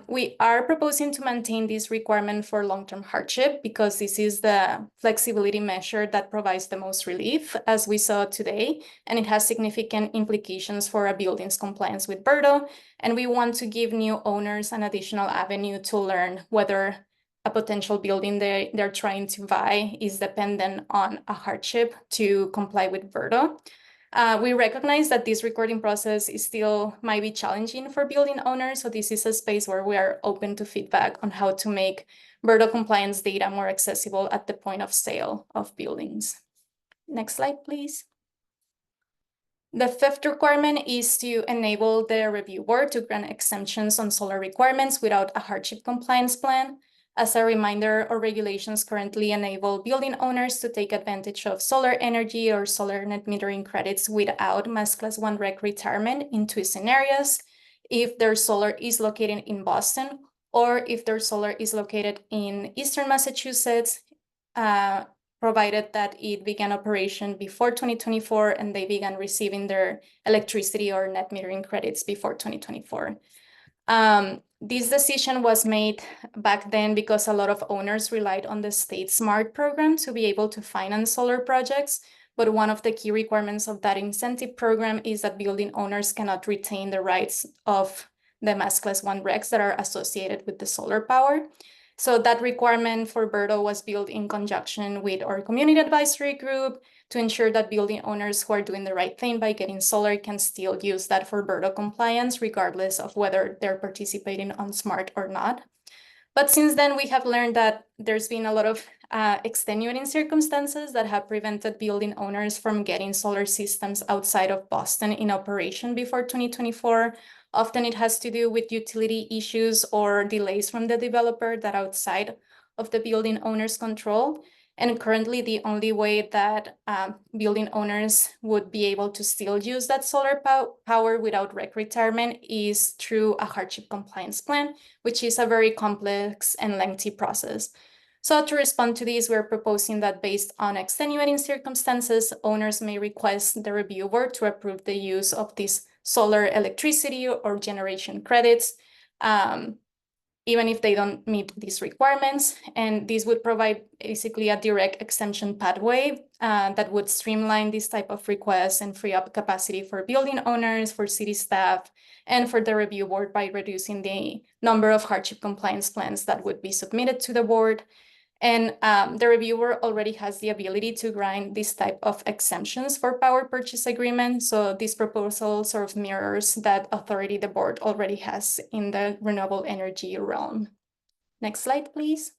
We are proposing to maintain this requirement for long-term hardship because this is the flexibility measure that provides the most relief, as we saw today, and it has significant implications for a building's compliance with BERDO. And we want to give new owners an additional avenue to learn whether a potential building they're trying to buy is dependent on a hardship to comply with BERDO. We recognize that this recording process might be challenging for building owners, so this is a space where we are open to feedback on how to make BERDO compliance data more accessible at the point of sale of buildings. Next slide, please. The fifth requirement is to enable the review board to grant exemptions on solar requirements without a hardship compliance plan. As a reminder, our regulations currently enable building owners to take advantage of solar energy or solar net metering credits without Mass Class 1 REC retirement in two scenarios: if their solar is located in Boston or if their solar is located in Eastern Massachusetts, provided that it began operation before 2024 and they began receiving their electricity or net metering credits before 2024. This decision was made back then because a lot of owners relied on the state SMART program to be able to finance solar projects. But one of the key requirements of that incentive program is that building owners cannot retain the rights of the Mass Class 1 regs that are associated with the solar power. So that requirement for BERDO was built in conjunction with our community advisory group to ensure that building owners who are doing the right thing by getting solar can still use that for BERDO compliance, regardless of whether they're participating on SMART or not. But since then, we have learned that there's been a lot of extenuating circumstances that have prevented building owners from getting solar systems outside of Boston in operation before 2024. Often it has to do with utility issues or delays from the developer that are outside of the building owner's control. And currently, the only way that building owners would be able to still use that solar power without rec retirement is through a hardship compliance plan, which is a very complex and lengthy process. So to respond to this, we're proposing that based on extenuating circumstances, owners may request the review board to approve the use of this solar electricity or generation credits, even if they don't meet these requirements. And this would provide basically a direct exemption pathway that would streamline this type of requests and free up capacity for building owners, for city staff, and for the review board by reducing the number of hardship compliance plans that would be submitted to the board. And the reviewer already has the ability to grant this type of exemptions for power purchase agreements. So this proposal sort of mirrors that authority the board already has in the renewable energy realm. Next slide, please.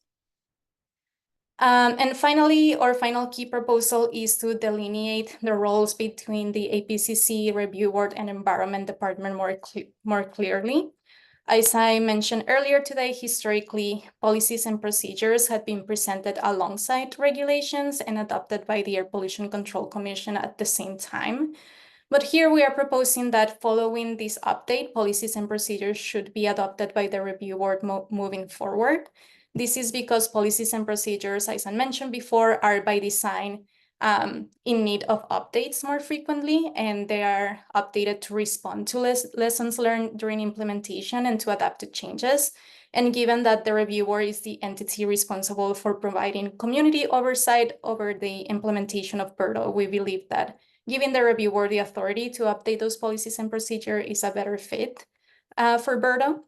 And finally, our final key proposal is to delineate the roles between the APCC, Review Board, and Environment Department more clearly. As I mentioned earlier today, historically, policies and procedures had been presented alongside regulations and adopted by the Air Pollution Control Commission at the same time. But here we are proposing that following this update, policies and procedures should be adopted by the review board moving forward. This is because policies and procedures, as I mentioned before, are by design in need of updates more frequently, and they are updated to respond to lessons learned during implementation and to adapt to changes. And given that the review board is the entity responsible for providing community oversight over the implementation of BERDO, we believe that giving the review board the authority to update those policies and procedures is a better fit for BERDO.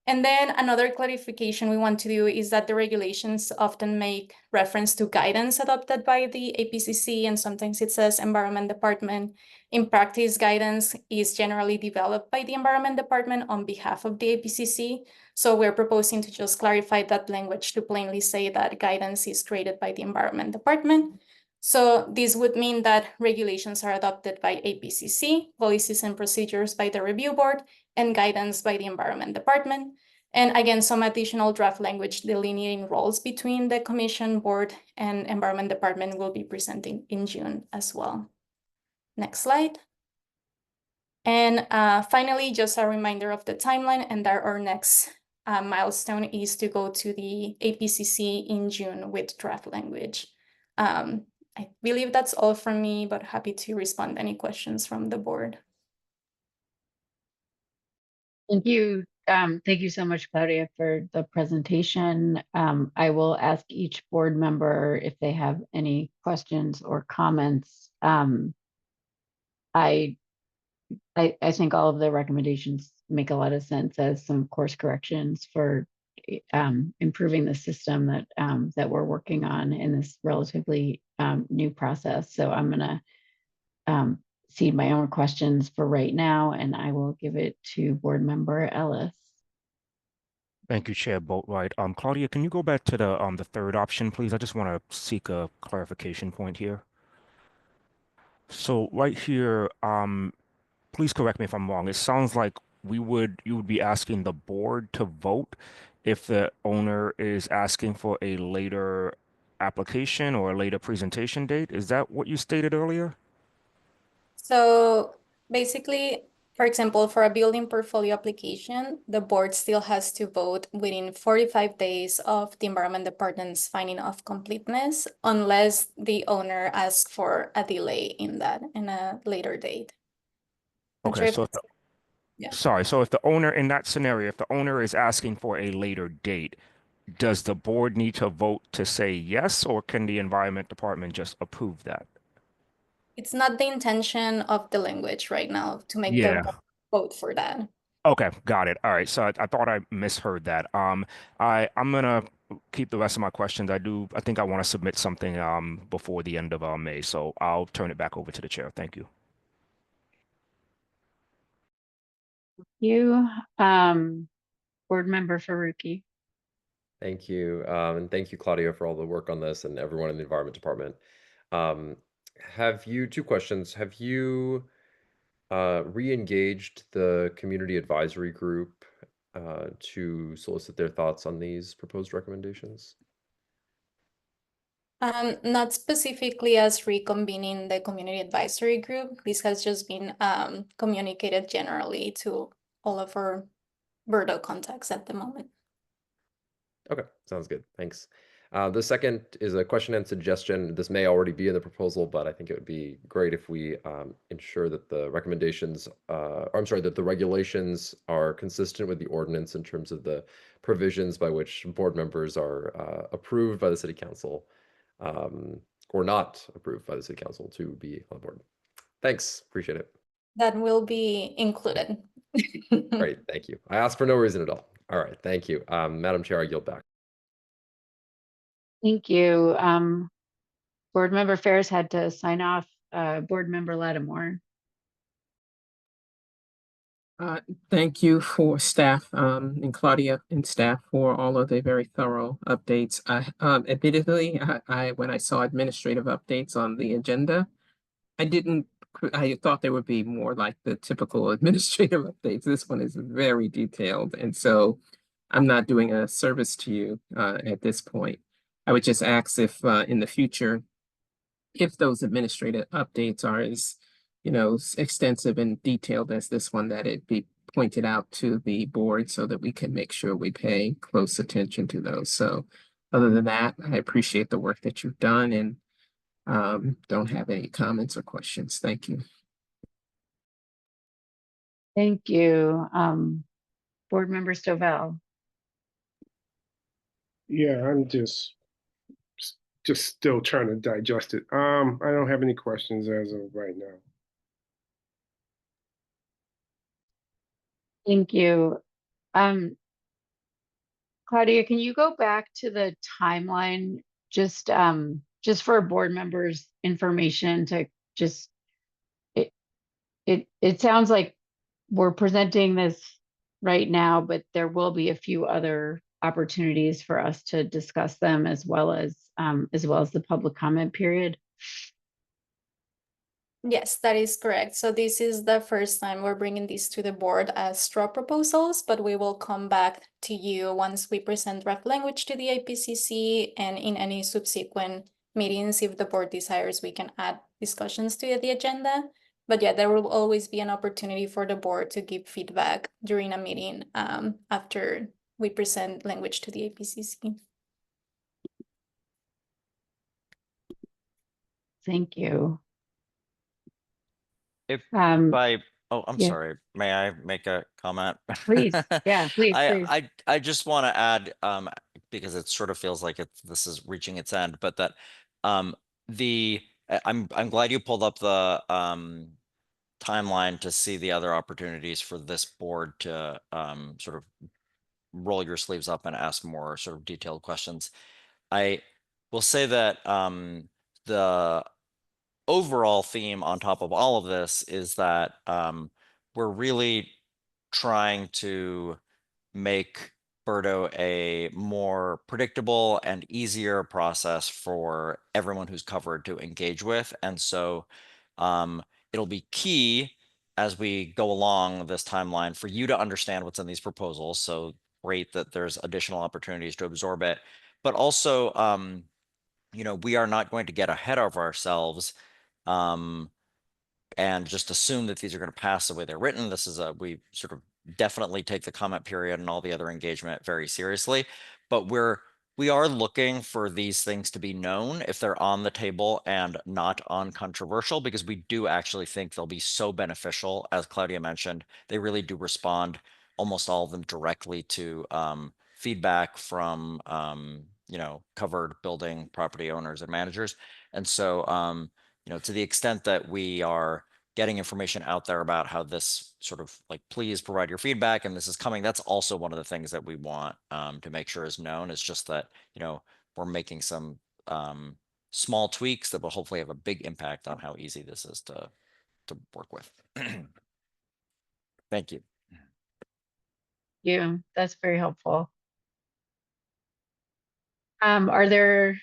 And then another clarification we want to do is that the regulations often make reference to guidance adopted by the APCC, and sometimes it says Environment Department. In practice, guidance is generally developed by the Environment Department on behalf of the APCC. So we're proposing to just clarify that language to plainly say that guidance is created by the Environment Department. So this would mean that regulations are adopted by APCC, policies and procedures by the review board, and guidance by the Environment Department. And again, some additional draft language delineating roles between the Commission, Board, and Environment Department will be presenting in June as well. Next slide. And finally, just a reminder of the timeline and that our next milestone is to go to the APCC in June with draft language. I believe that's all from me, but happy to respond to any questions from the board. Thank you. Thank you so much, Claudia, for the presentation. I will ask each board member if they have any questions or comments. I think all of the recommendations make a lot of sense as some course corrections for improving the system that we're working on in this relatively new process. So I'm going to cede my own questions for right now, and I will give it to board member Ellis. Thank you, Chair Boatwright. Claudia, can you go back to the third option, please? I just want to seek a clarification point here. So right here, please correct me if I'm wrong. It sounds like you would be asking the board to vote if the owner is asking for a later application or a later presentation date. Is that what you stated earlier? So basically, for example, for a building portfolio application, the board still has to vote within 45 days of the Environment Department's finding of completeness, unless the owner asks for a delay in that in a later date. Okay, so Sorry, so if the owner in that scenario, if the owner is asking for a later date, does the board need to vote to say yes, or can the environment department just approve that? It's not the intention of the language right now to make the Yeah. board vote for that. Okay, got it. All right. So I thought I misheard that. I'm gonna keep the rest of my questions. I think I want to submit something before the end of May. So I'll turn it back over to the chair. Thank you. You, Board Member Faruqi. Thank you. And thank you, Claudia, for all the work on this and everyone in the Environment Department. Two questions. Have you re-engaged the community advisory group to solicit their thoughts on these proposed recommendations? Not specifically as reconvening the community advisory group. This has just been communicated generally to all of our BERDO contacts at the moment. Okay, sounds good. Thanks. The second is a question and suggestion. This may already be in the proposal, but I think it would be great if we ensure that the recommendations, that the regulations are consistent with the ordinance in terms of the provisions by which board members are approved by the city council or not approved by the city council to be on board. Thanks, appreciate it. That will be included. Great, thank you. I asked for no reason at all. All right, thank you. Madam Chair, I yield back. Thank you. Board Member Ferris had to sign off. Board Member Lattimore. Thank you for staff and Claudia and staff for all of the very thorough updates. Admittedly, when I saw administrative updates on the agenda, I thought there would be more like the typical administrative updates. This one is very detailed, and so I'm not doing a service to you at this point. I would just ask if in the future, if those administrative updates are as extensive and detailed as this one, that it be pointed out to the board so that we can make sure we pay close attention to those. So other than that, I appreciate the work that you've done and don't have any comments or questions. Thank you. Thank you. Board Member Stovall. Yeah, I'm just still trying to digest it. I don't have any questions as of right now. Thank you. Claudia, can you go back to the timeline just for board members' information to just it sounds like we're presenting this right now, but there will be a few other opportunities for us to discuss them as well as the public comment period. Yes, that is correct. So this is the first time we're bringing these to the board as straw proposals, but we will come back to you once we present draft language to the IPCC, and in any subsequent meetings, if the board desires, we can add discussions to the agenda. But yeah, there will always be an opportunity for the board to give feedback during a meeting after we present language to the IPCC. Thank you. If Um, I'm yeah. sorry, may I make a comment? Please, yeah, please, please. I just want to add, because it sort of feels like this is reaching its end, but that I'm glad you pulled up the timeline to see the other opportunities for this board to sort of roll your sleeves up and ask more sort of detailed questions. I will say that the overall theme on top of all of this is that we're really trying to make BERDO a more predictable and easier process for everyone who's covered to engage with. And so it'll be key as we go along this timeline for you to understand what's in these proposals. So great that there's additional opportunities to absorb it, but also, we are not going to get ahead of ourselves and just assume that these are going to pass the way they're written. We sort of definitely take the comment period and all the other engagement very seriously, but we're We are looking for these things to be known if they're on the table and not uncontroversial, because we do actually think they'll be so beneficial. As Claudia mentioned, they really do respond, almost all of them, directly to feedback from covered building property owners and managers. And so to the extent that we are getting information out there about how this sort of like, please provide your feedback and this is coming, that's also one of the things that we want to make sure is known. It's just that, we're making some small tweaks that will hopefully have a big impact on how easy this is to work with. Thank you. Yeah, that's very helpful. Are there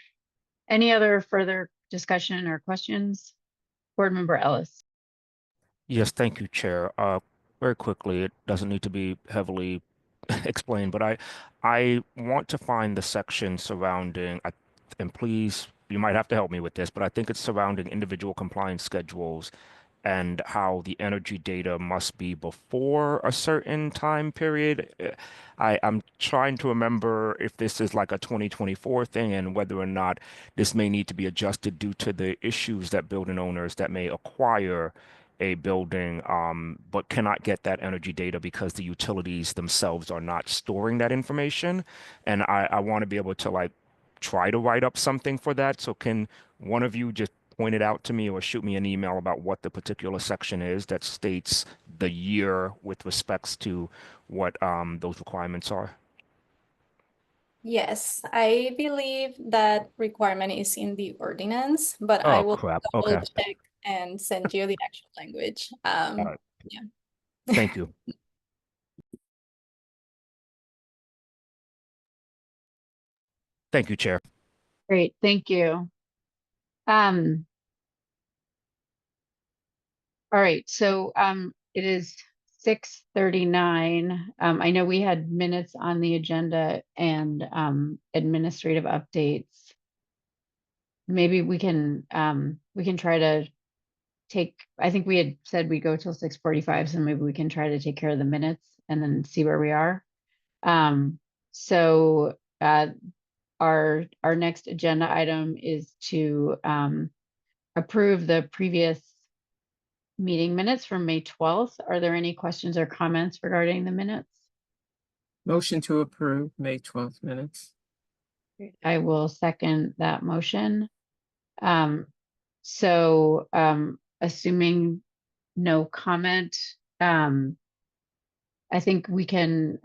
any other further discussion or questions? Board Member Ellis. Yes, thank you, Chair. Very quickly, it doesn't need to be heavily explained, but I want to find the section surrounding, and please, you might have to help me with this, but I think it's surrounding individual compliance schedules and how the energy data must be before a certain time period. I'm trying to remember if this is like a 2024 thing and whether or not this may need to be adjusted due to the issues that building owners that may acquire a building but cannot get that energy data because the utilities themselves are not storing that information. And I want to be able to like try to write up something for that. So can one of you just point it out to me or shoot me an email about what the particular section is that states the year with respects to what those requirements are? Yes, I believe that requirement is in the ordinance, but I Oh, will crap. double Okay. check and send you the actual language. All right. Yeah. Thank you. Thank you, Chair. Great, thank you. All right, so it is 6:39. I know we had minutes on the agenda and administrative updates. Maybe we can try to take, I think we had said we go till 6:45, so maybe we can try to take care of the minutes and then see where we are. So our next agenda item is to approve the previous meeting minutes from May 12th. Are there any questions or comments regarding the minutes? Motion to approve May 12th minutes. I will second that motion. So assuming no comment, I think we can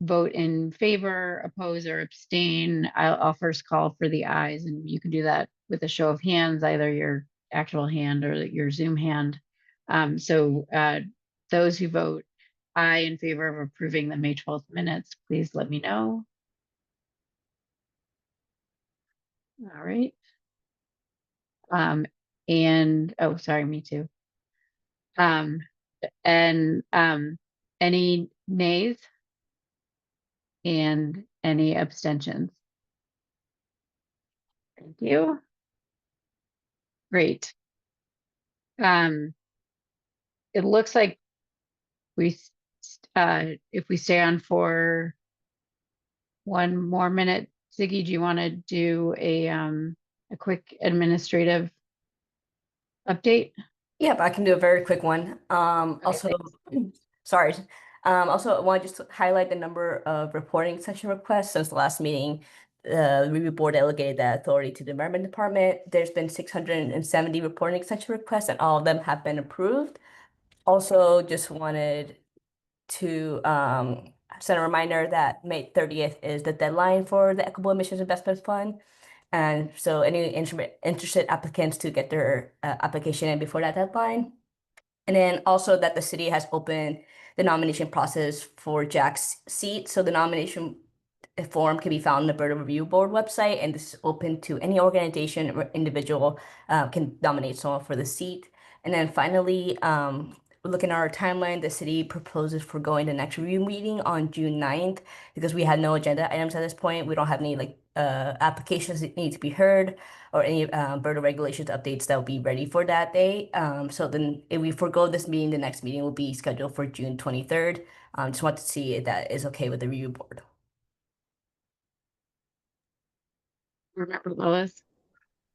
vote in favor, oppose, or abstain. I'll first call for the ayes, and you can do that with a show of hands, either your actual hand or your Zoom hand. So those who vote aye in favor of approving the May 12th minutes, please let me know. All right. And oh, sorry, me too. And any nays and any abstentions? Thank you. Great. It looks like we if we stay on for one more minute, Ziggy, do you want to do a quick administrative update? Yep, I can do a very quick one. Also, sorry. Also, I want to just highlight the number of reporting section requests since the last meeting. The review board delegated that authority to the Environment Department. There's been 670 reporting section requests, and all of them have been approved. Also, just wanted to send a reminder that May 30th is the deadline for the Equitable Emissions Investment Fund. And so any interested applicants to get their application in before that deadline. And then also that the city has opened the nomination process for Jack's seat. So the nomination form can be found on the BERDO Review Board website, and this is open to any organization or individual can nominate someone for the seat. And then finally, looking at our timeline, the city proposes for going the next review meeting on June 9th because we had no agenda items at this point. We don't have any applications that need to be heard or any BERDO regulations updates that will be ready for that day. So then if we forego this meeting, the next meeting will be scheduled for June 23rd. Just want to see if that is okay with the review board. Remember Lois?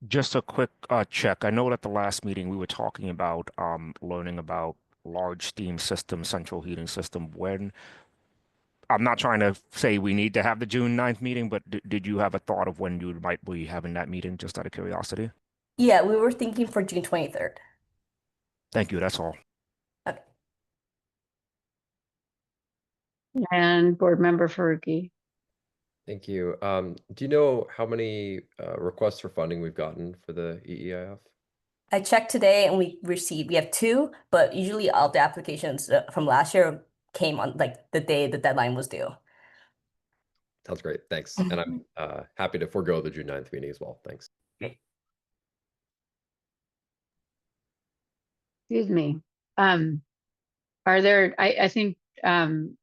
Just a quick check. I know at the last meeting we were talking about learning about large steam system, central heating system. When I'm not trying to say we need to have the June 9th meeting, but did you have a thought of when you might be having that meeting, just out of curiosity? Yeah, we were thinking for June 23rd. Thank you. That's all. Okay. And Board Member Faruqi. Thank you. Do you know how many requests for funding we've gotten for the EEIF? I checked today and we have 2, but usually all the applications from last year came on like the day the deadline was due. Sounds great. Thanks. And I'm happy to forego the June 9th meeting as well. Thanks. Excuse me. Are there, I think,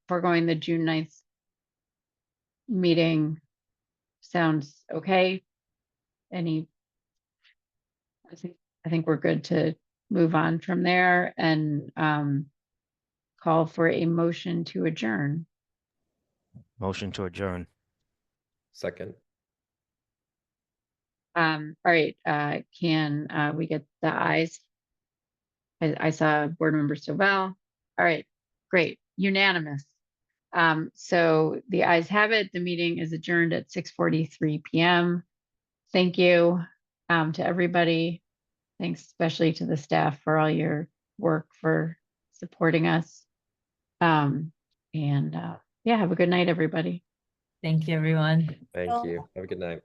foregoing the June 9th meeting sounds okay. I think we're good to move on from there and call for a motion to adjourn. Motion to adjourn. Second. All right, can we get the ayes? I saw Board Member Stovall. All right, great, unanimous. So the ayes have it. The meeting is adjourned at 6:43 p.m. Thank you to everybody. Thanks especially to the staff for all your work for supporting us. Yeah, have a good night, everybody. Thank you, everyone. Thank you. Have a good night.